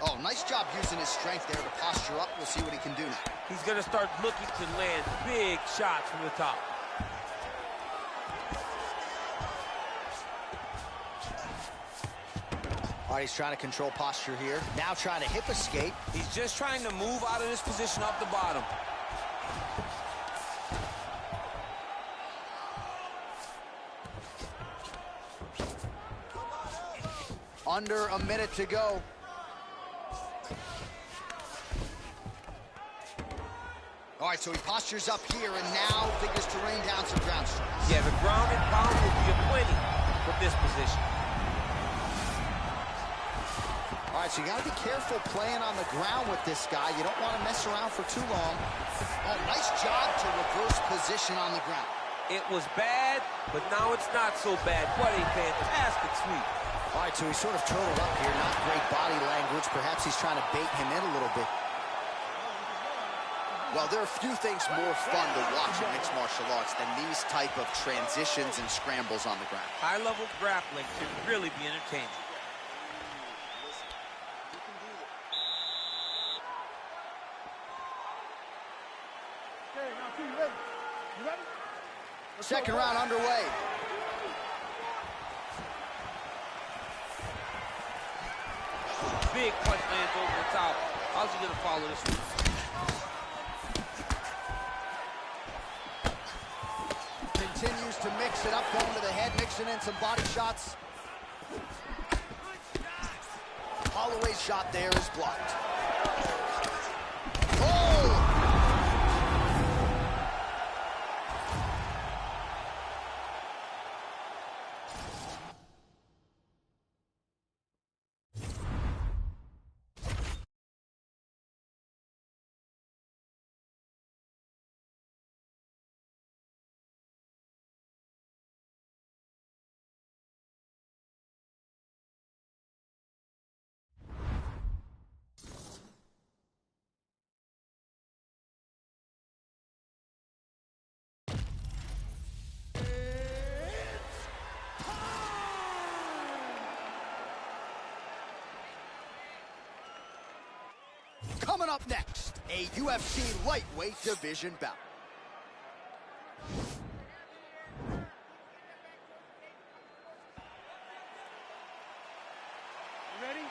Oh, nice job using his strength there to posture up. We'll see what he can do now. He's going to start looking to land big shots from the top. All right, he's trying to control posture here. Now trying to hip escape. He's just trying to move out of this position off the bottom. Under a minute to go. All right, so he postures up here and now figures to rain down some ground strikes. Yeah, the ground and pound will be aplenty from this position. All right, so you got to be careful playing on the ground with this guy. You don't want to mess around for too long. Oh, nice job to reverse position on the ground. It was bad, but now it's not so bad. What a fantastic sweep. All right, so he's sort of turtled up here. Not great body language. Perhaps he's trying to bait him in a little bit. Well, there are few things more fun to watch in mixed martial arts than these type of transitions and scrambles on the ground. High-level grappling can really be entertaining. Okay, now two, you ready? You ready? Second round underway. Big punch lands over the top. How's he going to follow this one? Continues to mix it up, going to the head, mixing in some body shots. Holloway's shot there is blocked. Oh! Coming up next, a UFC lightweight division bout. You ready?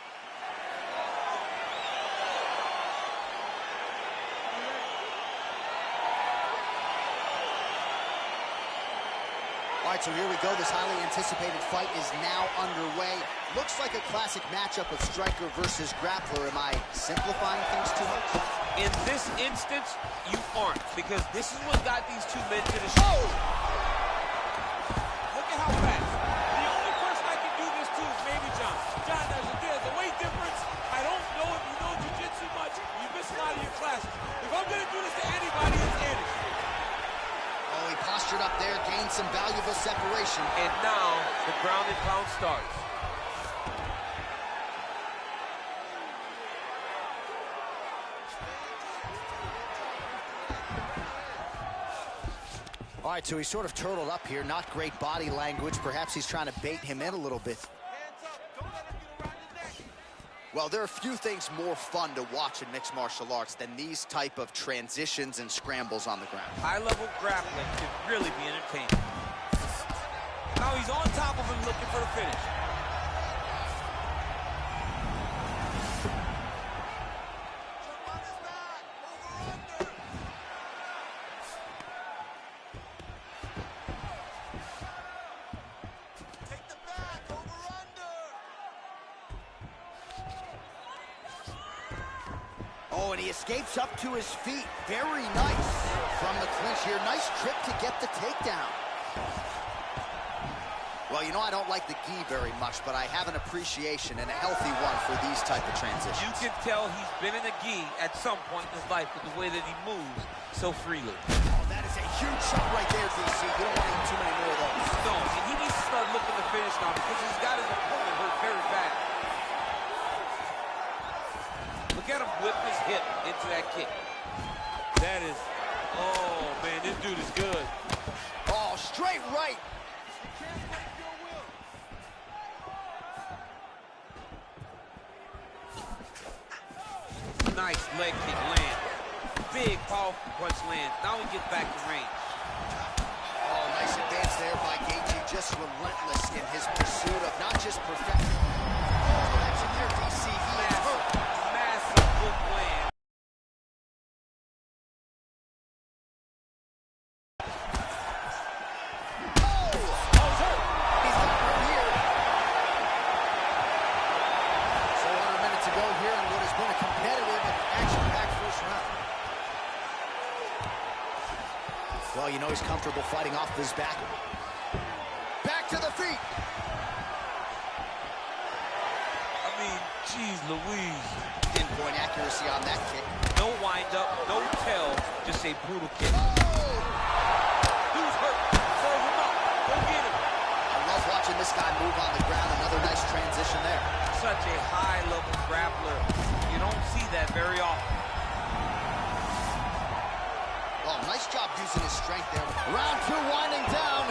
All right, so here we go. This highly anticipated fight is now underway. Looks like a classic matchup of striker versus grappler. Am I simplifying things too much? In this instance, you aren't, because this is what got these two men to the show. Look at how fast. The only person I can do this to is maybe John. John, there's a weight difference. I don't know if you know jiu-jitsu much. You miss a lot of your classes. If I'm going to do this to anybody, it's Anderson. Oh, he postured up there, gained some valuable separation. And now, the ground and pound starts. All right, so he's sort of turtled up here. Not great body language. Perhaps he's trying to bait him in a little bit. Well, there are few things more fun to watch in mixed martial arts than these type of transitions and scrambles on the ground. High-level grappling can really be entertaining. Now he's on top of him looking for the finish. Oh, and he escapes up to his feet. Very nice from the clinch here. Nice trip to get the takedown. Well, you know, I don't like the gi very much, but I have an appreciation and a healthy one for these type of transitions. You can tell he's been in the gi at some point in his life with the way that he moves so freely. Oh, that is a huge shot right there, DC. You don't want to eat too many more of those. No, and he needs to start looking to finish now because he's got his opponent hurt very bad. Look at him whip his hip into that kick. That is, oh man, this dude is good. Oh, straight right. Nice leg kick land. Big, powerful punch land. Now he gets back to range. Oh, nice advance there by Gaethje. Just relentless in his pursuit of not just perfection. Oh, that's in there, DC. He is hurt. Massive hook land. Oh, he's hurt. He's got hurt here. So 100 minutes ago here in what has been a competitive and action-packed first round. Well, you know he's comfortable fighting off his back. Back to the feet. I mean, geez Louise. Pinpoint accuracy on that kick. No wind up, no tell, just a brutal kick. Oh! Dude's hurt. Serve him up. Go get him. I love watching this guy move on the ground. Another nice transition there. Such a high-level grappler. You don't see that very often. Oh, nice job using his strength there. Round two winding down.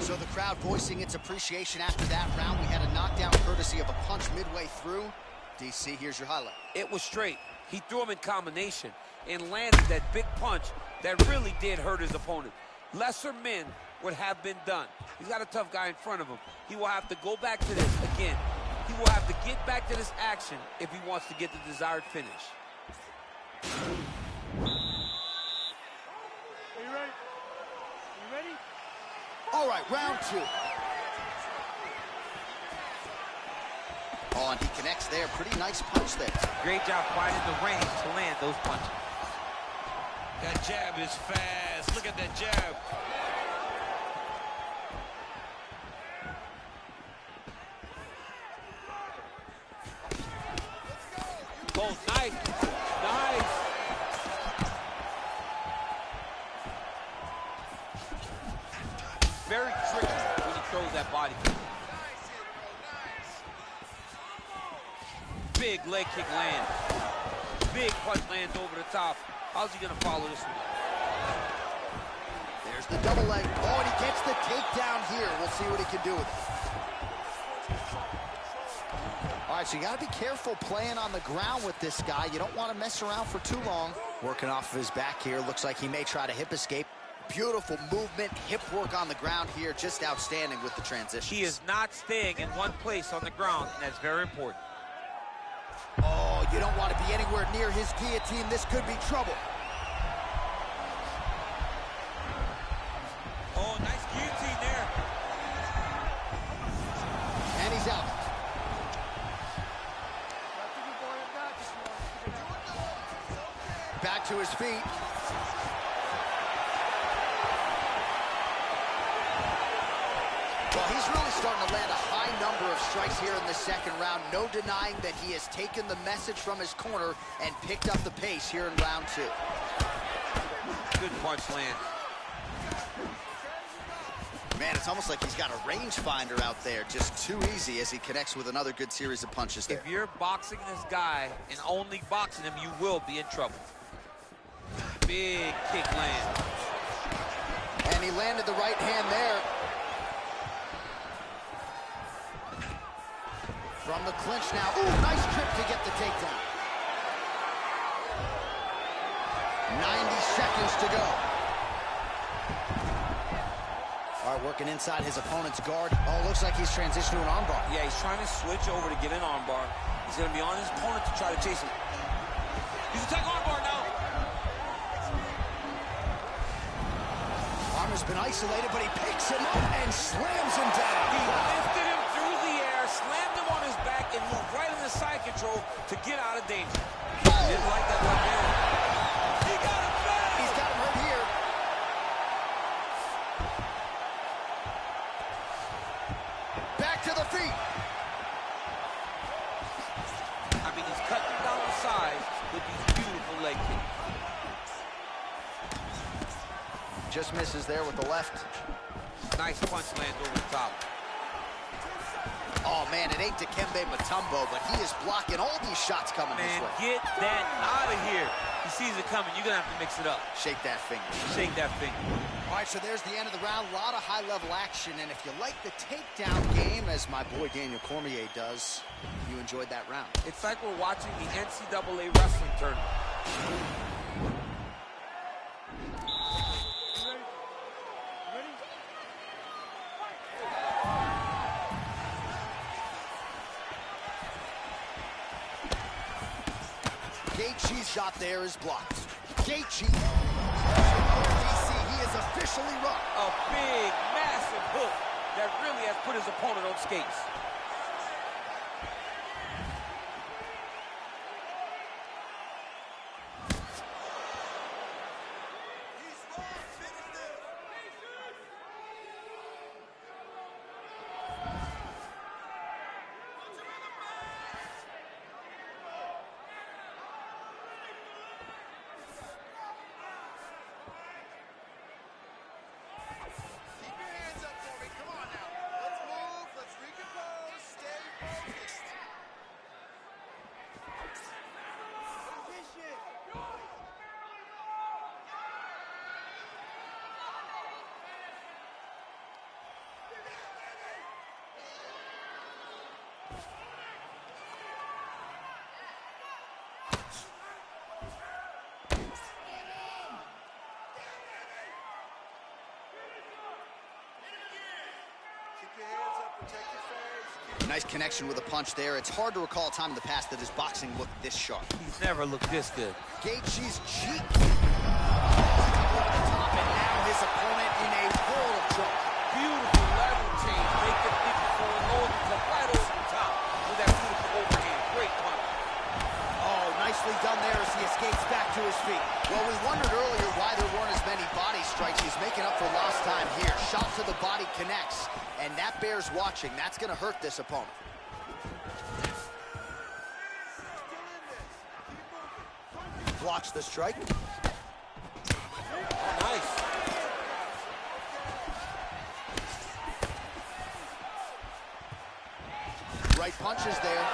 So the crowd voicing its appreciation after that round. We had a knockdown courtesy of a punch midway through. DC, here's your highlight. It was straight. He threw him in combination and landed that big punch that really did hurt his opponent. Lesser men would have been done. He's got a tough guy in front of him. He will have to go back to this again. He will have to get back to this action if he wants to get the desired finish. Are you ready? You ready? All right, round two. Oh, and he connects there. Pretty nice punch there. Great job finding the range to land those punches. That jab is fast. Look at that jab. Oh, nice. Nice. Very tricky when he throws that body kick. Big leg kick land. Big punch lands over the top. How's he gonna follow this one? There's the double leg. Oh, and he gets the takedown here. We'll see what he can do with it. All right, so you got to be careful playing on the ground with this guy. You don't want to mess around for too long. Working off of his back here. Looks like he may try to hip escape. Beautiful movement, hip work on the ground here. Just outstanding with the transition. He is not staying in one place on the ground, and that's very important. Oh, you don't want to be anywhere near his guillotine. This could be trouble. Oh, nice guillotine there. And he's out. Back to his feet. Well, he's really starting to land a high number of strikes here in the second round. No denying that he has taken the message from his corner and picked up the pace here in round two. Good punch land. Man, it's almost like he's got a rangefinder out there. Just too easy as he connects with another good series of punches there. If you're boxing this guy and only boxing him, you will be in trouble. Big kick land. And he landed the right hand there. From the clinch now. Ooh, nice trip to get the takedown. 90 seconds to go. All right, working inside his opponent's guard. Oh, looks like he's transitioned to an armbar. Yeah, he's trying to switch over to get an armbar. He's going to be on his opponent to try to chase him. He's attacking armbar now. Armbar's been isolated, but he picks him up and slams him down. He lifted him through the air, slammed him on his back, and moved right in the side control to get out of danger. Didn't like that left hand. He got him back. He's got him right here. Back to the feet. I mean, he's cutting down the sides with these beautiful leg kicks. Just misses there with the left. Nice punch lands over the top. Oh, man, it ain't Dikembe Mutombo, but he is blocking all these shots coming Man, his way. get that out of here. He sees it coming. You're going to have to mix it up. Shake that finger. Shake that finger. All right, so there's the end of the round. A lot of high-level action, and if you like the takedown game, as my boy Daniel Cormier does, you enjoyed that round. It's like we're watching the NCAA wrestling tournament. Gaethje's shot there is blocked. Gaethje, DC, he is officially run. A big, massive hook that really has put his opponent on skates. Nice connection with a punch there. It's hard to recall a time in the past that his boxing looked this sharp. He's never looked this good. Gaethje's cheek. Top, and now his opponent in a world of trouble. Beautiful level change. Make the people forward low and come right over the top with that beautiful overhand. Great punch. Oh, nicely done there as he escapes back to his feet. Well, we wondered earlier why there weren't as many body strikes. He's making up for lost time here. Shot to the body connects, and that bears watching. That's going to hurt this opponent. Blocks the strike. Nice. Right punches there.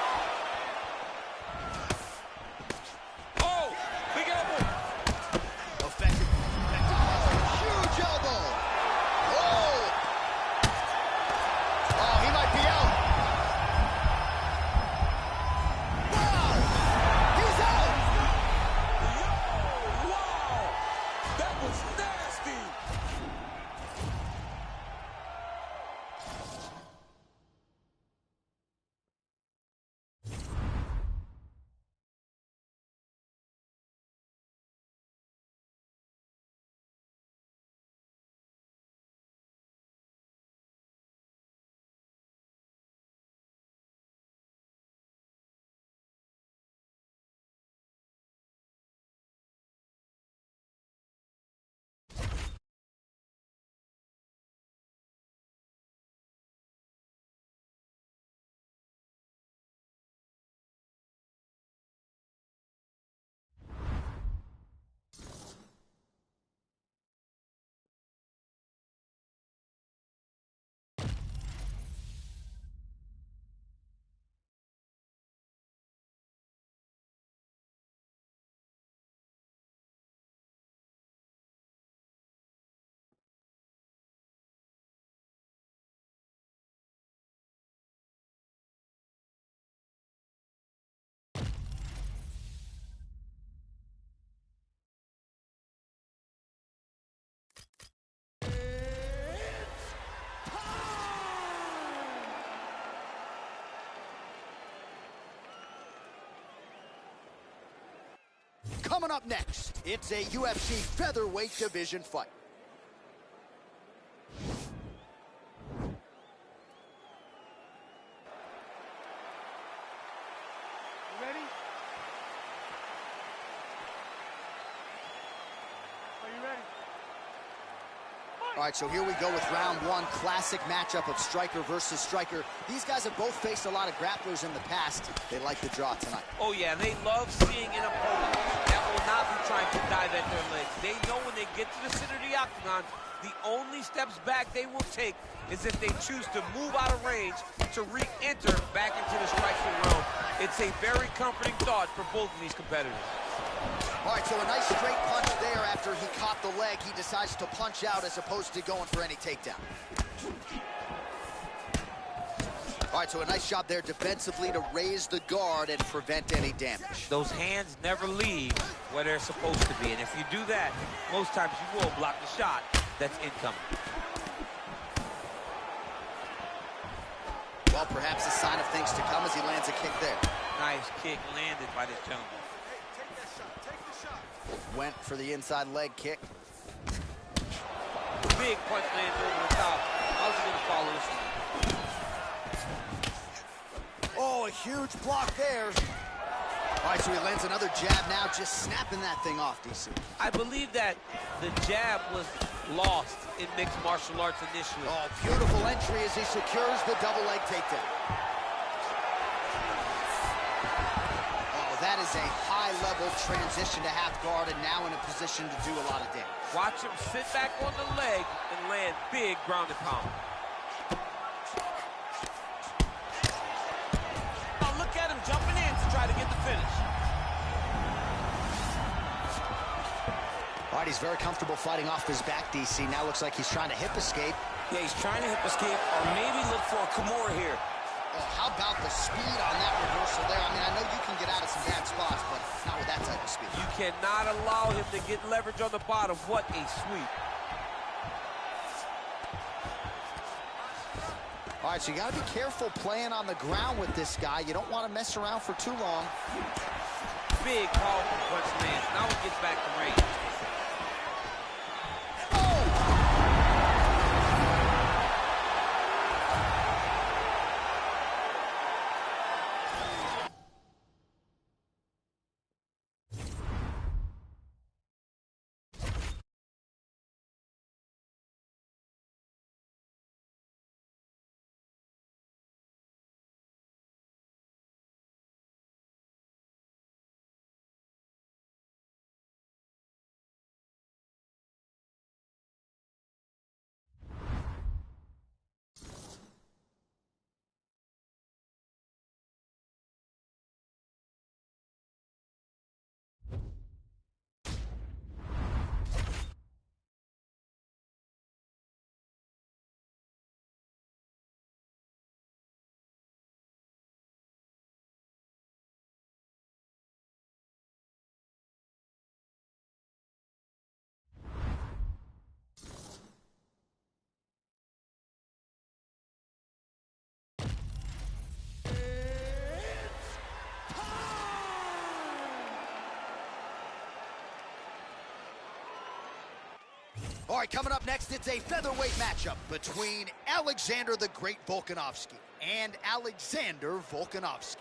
Coming up next, it's a UFC featherweight division fight. You ready? Are you ready? All right, so here we go with round one. Classic matchup of striker versus striker. These guys have both faced a lot of grapplers in the past. They like the draw tonight. Oh, yeah, they love seeing an opponent that will not be trying to dive at their legs. They know when they get to the center of the octagon, the only steps back they will take is if they choose to move out of range to re-enter back into the striking realm. It's a very comforting thought for both of these competitors. All right, so a nice straight punch there after he caught the leg. He decides to punch out as opposed to going for any takedown. All right, so a nice job there defensively to raise the guard and prevent any damage. Those hands never leave where they're supposed to be, and if you do that, most times you will block the shot that's incoming. Well, perhaps a sign of things to come as he lands a kick there. Nice kick landed by this gentleman. Went for the inside leg kick. Big punch lands over the top. How's he gonna follow this one? Oh, a huge block there. All right, so he lands another jab now, just snapping that thing off, DC. I believe that the jab was lost in mixed martial arts initially. Oh, beautiful entry as he secures the double leg takedown. Oh, that is a high-level transition to half guard and now in a position to do a lot of damage. Watch him sit back on the leg and land big ground and pound. Now look at him jumping in to try to get the finish. All right, he's very comfortable fighting off his back, DC. Now looks like he's trying to hip escape. Yeah, he's trying to hip escape or maybe look for a Kimura here. Oh, how about the speed on that reversal there? I mean, I know you can get out of some bad spots, but not with that type of speed. You cannot allow him to get leverage on the bottom. What a sweep. All right, so you got to be careful playing on the ground with this guy. You don't want to mess around for too long. Big, powerful punch lands. Now he gets back to range. All right, coming up next, it's a featherweight matchup between Alexander the Great Volkanovski and Alexander Volkanovski.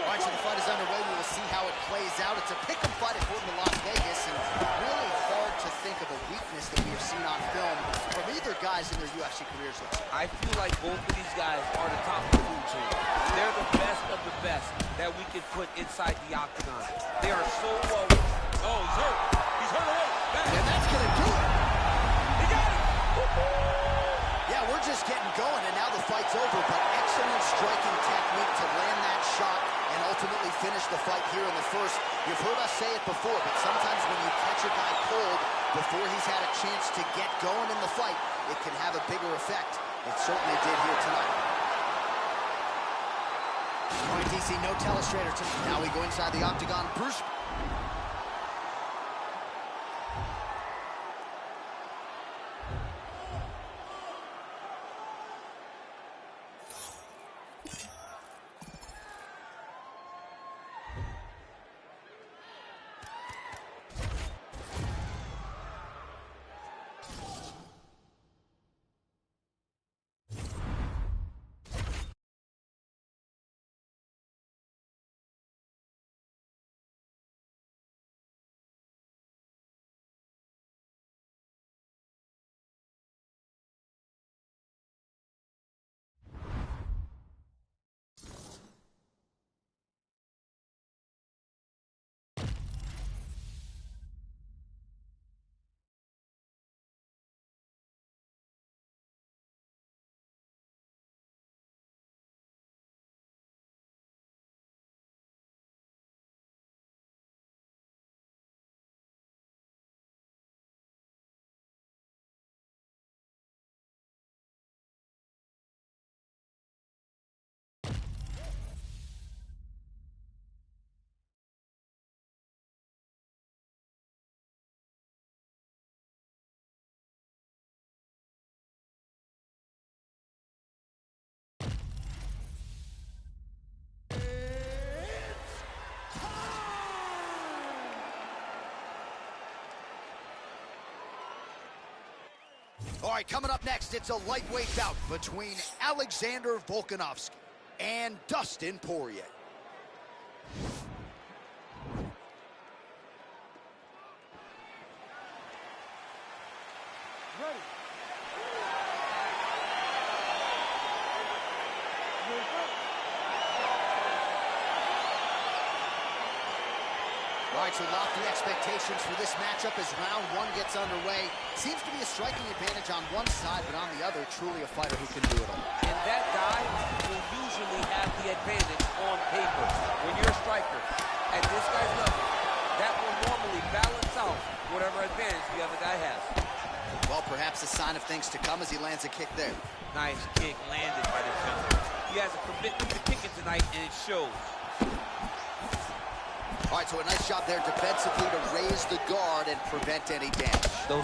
All right, so the fight is underway. We will see how it plays out. It's a pick'em fight according to Las Vegas, and really hard to think of a weakness that we have seen on film from either guys in their UFC careers. I feel like both of these guys are the top of the food chain. They're the best of the best that we can put inside the octagon. They are so well. Oh, he's hurt. He's hurt away. And that's going to do it. He got it. Yeah, we're just getting going, and now the fight's over, but excellent striking technique to land that shot and ultimately finish the fight here in the first. You've heard us say it before, but sometimes when you catch a guy cold before he's had a chance to get going in the fight, it can have a bigger effect. It certainly did here tonight. All right, DC, no telestrator. Now we go inside the octagon. Bruce. All right, coming up next, it's a lightweight bout between Alexander Volkanovski and Dustin Poirier. Ready. All right, so lofty expectations for this matchup as round one gets underway. Seems to be a striking advantage on one side, but on the other, truly a fighter who can do it all. And that guy will usually have the advantage on paper when you're a striker. At this guy's level, that will normally balance out whatever advantage the other guy has. Well, perhaps a sign of things to come as he lands a kick there. Nice kick landed by the gentleman. He has a commitment to kicking tonight, and it shows. All right, so a nice job there defensively to raise the guard and prevent any damage. Oh!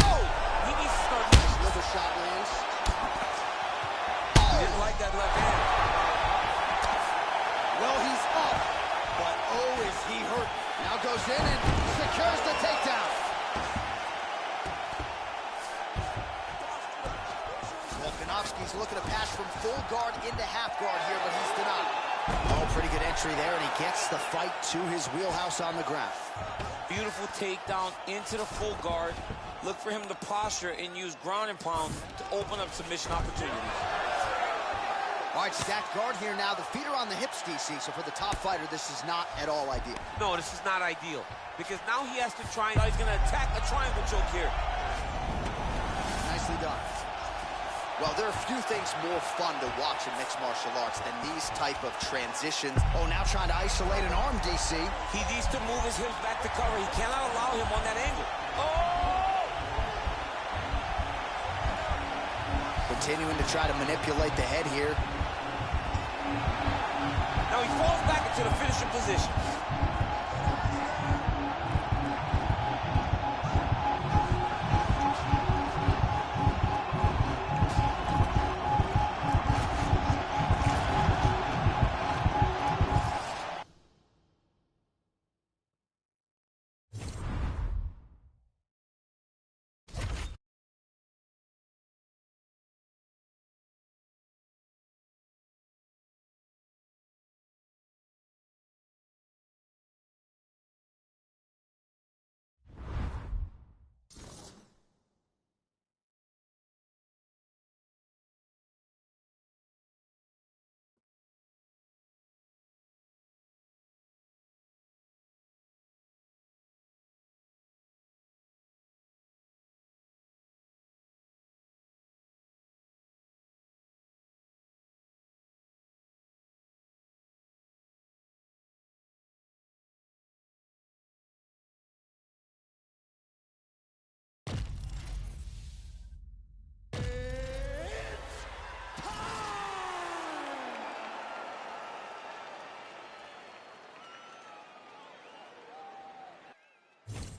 He needs to start using His liver shot lands. Didn't like that left hand. Well, he's up, but oh, is he hurt. Now goes in and secures the takedown. Volkanovski's looking to pass from full guard into half guard here, but he's denied. Oh, pretty good entry there, and he gets the fight to his wheelhouse on the ground. Beautiful takedown into the full guard. Look for him to posture and use ground and pound to open up submission opportunities. All right, stacked guard here now. The feet are on the hips, DC, so for the top fighter, this is not at all ideal. No, this is not ideal, because now he has to try, he's going to attack a triangle choke here. Nicely done. Well, there are a few things more fun to watch in mixed martial arts than these type of transitions. Oh, now trying to isolate an arm, DC. He needs to move his hips back to cover. He cannot allow him on that angle. Oh! Continuing to try to manipulate the head here. Now he falls back into the finishing position.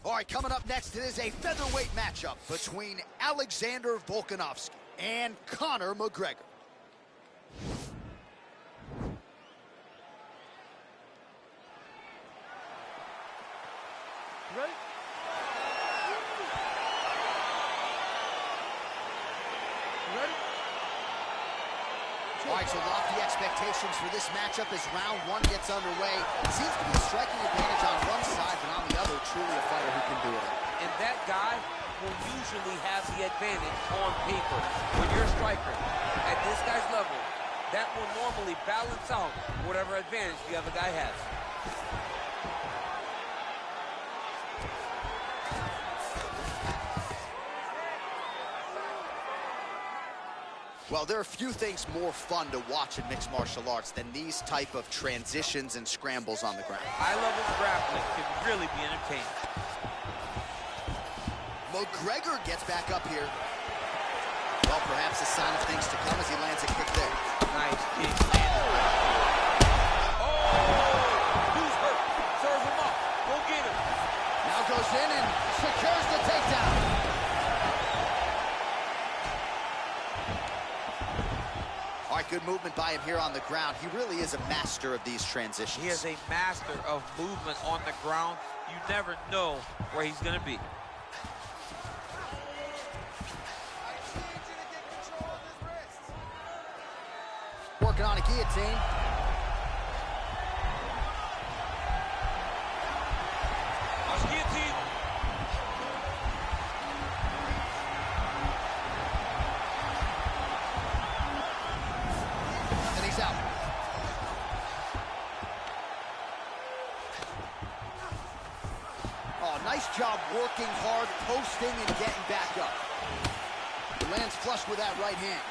All right, coming up next, it is a featherweight matchup between Alexander Volkanovski and Conor McGregor. Ready? Ready? All right, so lofty expectations for this matchup as round one gets underway. It seems to be a striking advantage on one side, but on the other, truly a fighter who can do it. And that guy will usually have the advantage on paper. When you're a striker at this guy's level, that will normally balance out whatever advantage the other guy has. Well, there are few things more fun to watch in mixed martial arts than these type of transitions and scrambles on the ground. High-level grappling can really be entertaining. McGregor gets back up here. Well, perhaps a sign of things to come as he lands a kick there. Nice kick landed. Oh! Who's hurt? Serve him up. Go get him. Now goes in and secures the takedown. All right, good movement by him here on the ground. He really is a master of these transitions. He is a master of movement on the ground. You never know where he's going to be. Working on a guillotine. Watch guillotine. And he's out. Oh, nice job working hard, posting, and getting back up. Lands flush with that right hand.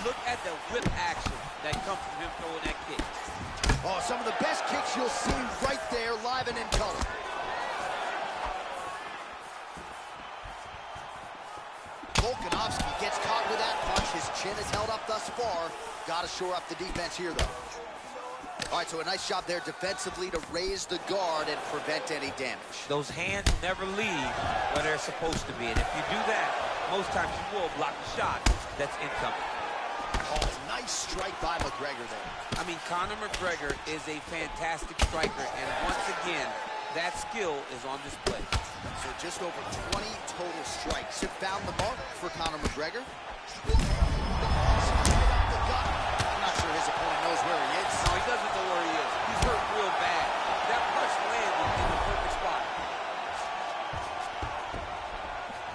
Look at the whip action that comes from him throwing that kick. Oh, some of the best kicks you'll see right there, live and in color. Volkanovski gets caught with that punch. His chin is held up thus far. Got to shore up the defense here, though. All right, so a nice job there defensively to raise the guard and prevent any damage. Those hands never leave where they're supposed to be. And if you do that, most times you will block the shot that's incoming. Oh, nice strike by McGregor there. I mean, Conor McGregor is a fantastic striker, and once again, that skill is on display. So just over 20 total strikes have found the mark for Conor McGregor. I'm not sure his opponent knows where he is. No, he doesn't know where he is. He's hurt real bad. That punch landed in the perfect spot.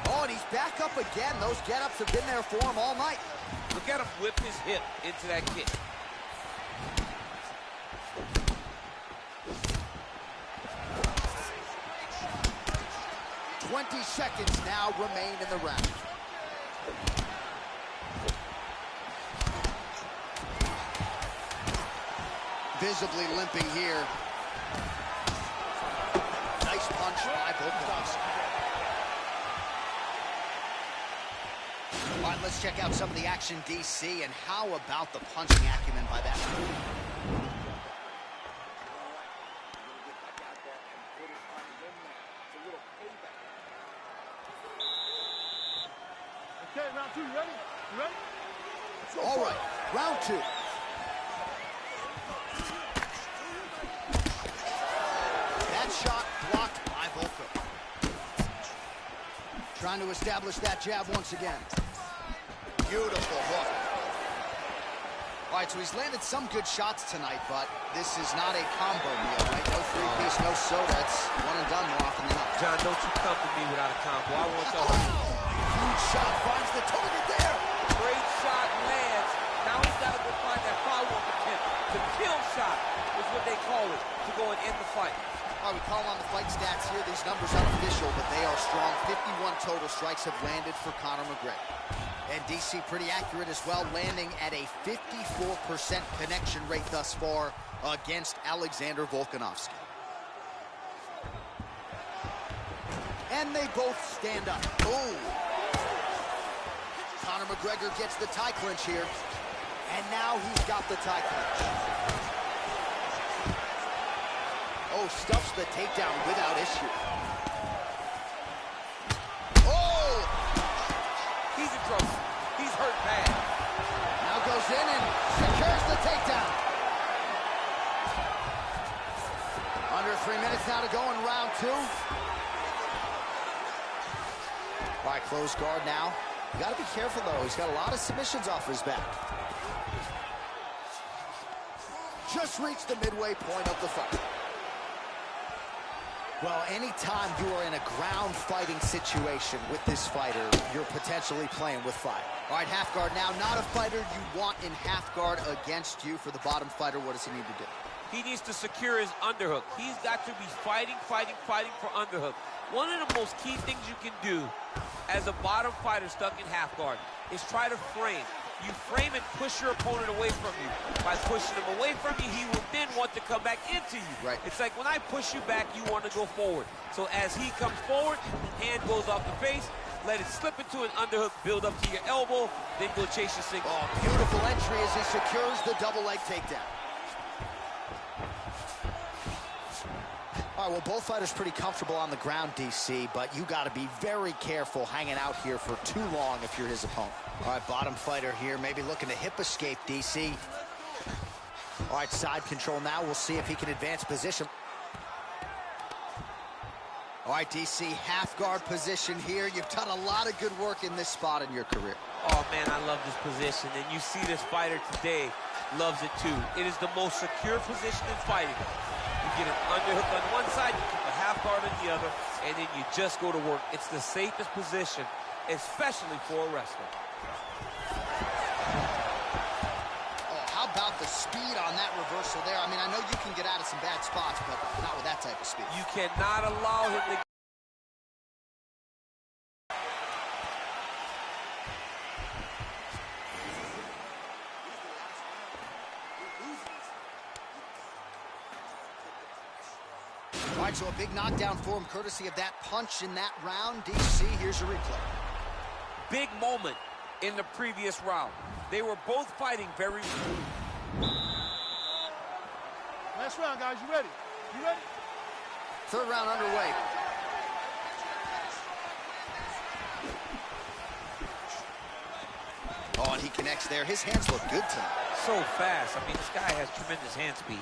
Oh, and he's back up again. Those get-ups have been there for him all night. Look at him whip his hip into that kick. "20 seconds now remain in the round. Visibly limping here. Nice punch by Volkanovski. All right, let's check out some of the action, DC, and how about the punching acumen by that man? Okay, round two, you ready? You ready? All right, round two. That shot blocked by Volko. Trying to establish that jab once again. Beautiful hook. All right, so he's landed some good shots tonight, but this is not a combo meal, right? No three-piece, no soda. It's one and done more often than not. John, don't you come to me without a combo. I want the Huge shot finds the target there. great shot lands. Now he's got to go find that follow-up attempt. The kill shot is what they call it, to go and end the fight. All right, we call on the fight stats here. These numbers are unofficial, but they are strong. 51 total strikes have landed for Conor McGregor. And DC pretty accurate as well, landing at a 54% connection rate thus far against Alexander Volkanovski. And they both stand up. Oh! Conor McGregor gets the tie clinch here. And now he's got the tie clinch. Oh, stuffs the takedown without issue. 3 minutes now to go in round 2. All right, close guard now. You got to be careful, though. He's got a lot of submissions off his back. Just reached the midway point of the fight. Well, anytime you are in a ground fighting situation with this fighter, you're potentially playing with fire. All right, half guard now. Not a fighter you want in half guard against you. For the bottom fighter, what does he need to do? He needs to secure his underhook. He's got to be fighting for underhook. One of the most key things you can do as a bottom fighter stuck in half guard is try to frame. You frame and push your opponent away from you. By pushing him away from you, he will then want to come back into you. Right. It's like when I push you back, you want to go forward. So as he comes forward, hand goes off the face, let it slip into an underhook, build up to your elbow, then go chase your single. Oh, beautiful entry as he secures the double leg takedown. All right, well, both fighters pretty comfortable on the ground, DC, but you got to be very careful hanging out here for too long if you're his opponent. All right, bottom fighter here, maybe looking to hip escape, DC. All right, side control now. We'll see if he can advance position. All right, DC, half guard position here. You've done a lot of good work in this spot in your career. Oh, man, I love this position, and you see this fighter today loves it, too. It is the most secure position in fighting. You get an underhook on one side, you keep a half guard on the other, and then you just go to work. It's the safest position, especially for a wrestler. Oh, how about the speed on that reversal there? I mean, I know you can get out of some bad spots, but not with that type of speed. You cannot allow him to... All right, so a big knockdown for him, courtesy of that punch in that round. DC, here's your replay. Big moment in the previous round. They were both fighting very... Last round, guys. You ready? You ready? Third round underway. Oh, and he connects there. His hands look good tonight. So fast. I mean, this guy has tremendous hand speed.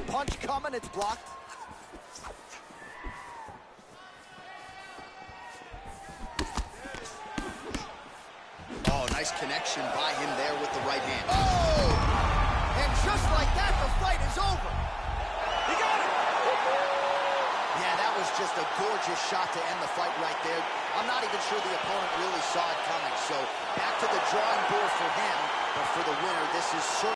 Punch coming, it's blocked. Oh, nice connection by him there with the right hand. Oh! And just like that, the fight is over. He got it! Yeah, that was just a gorgeous shot to end the fight right there. I'm not even sure the opponent really saw it coming. So back to the drawing board for him. But for the winner, this is certainly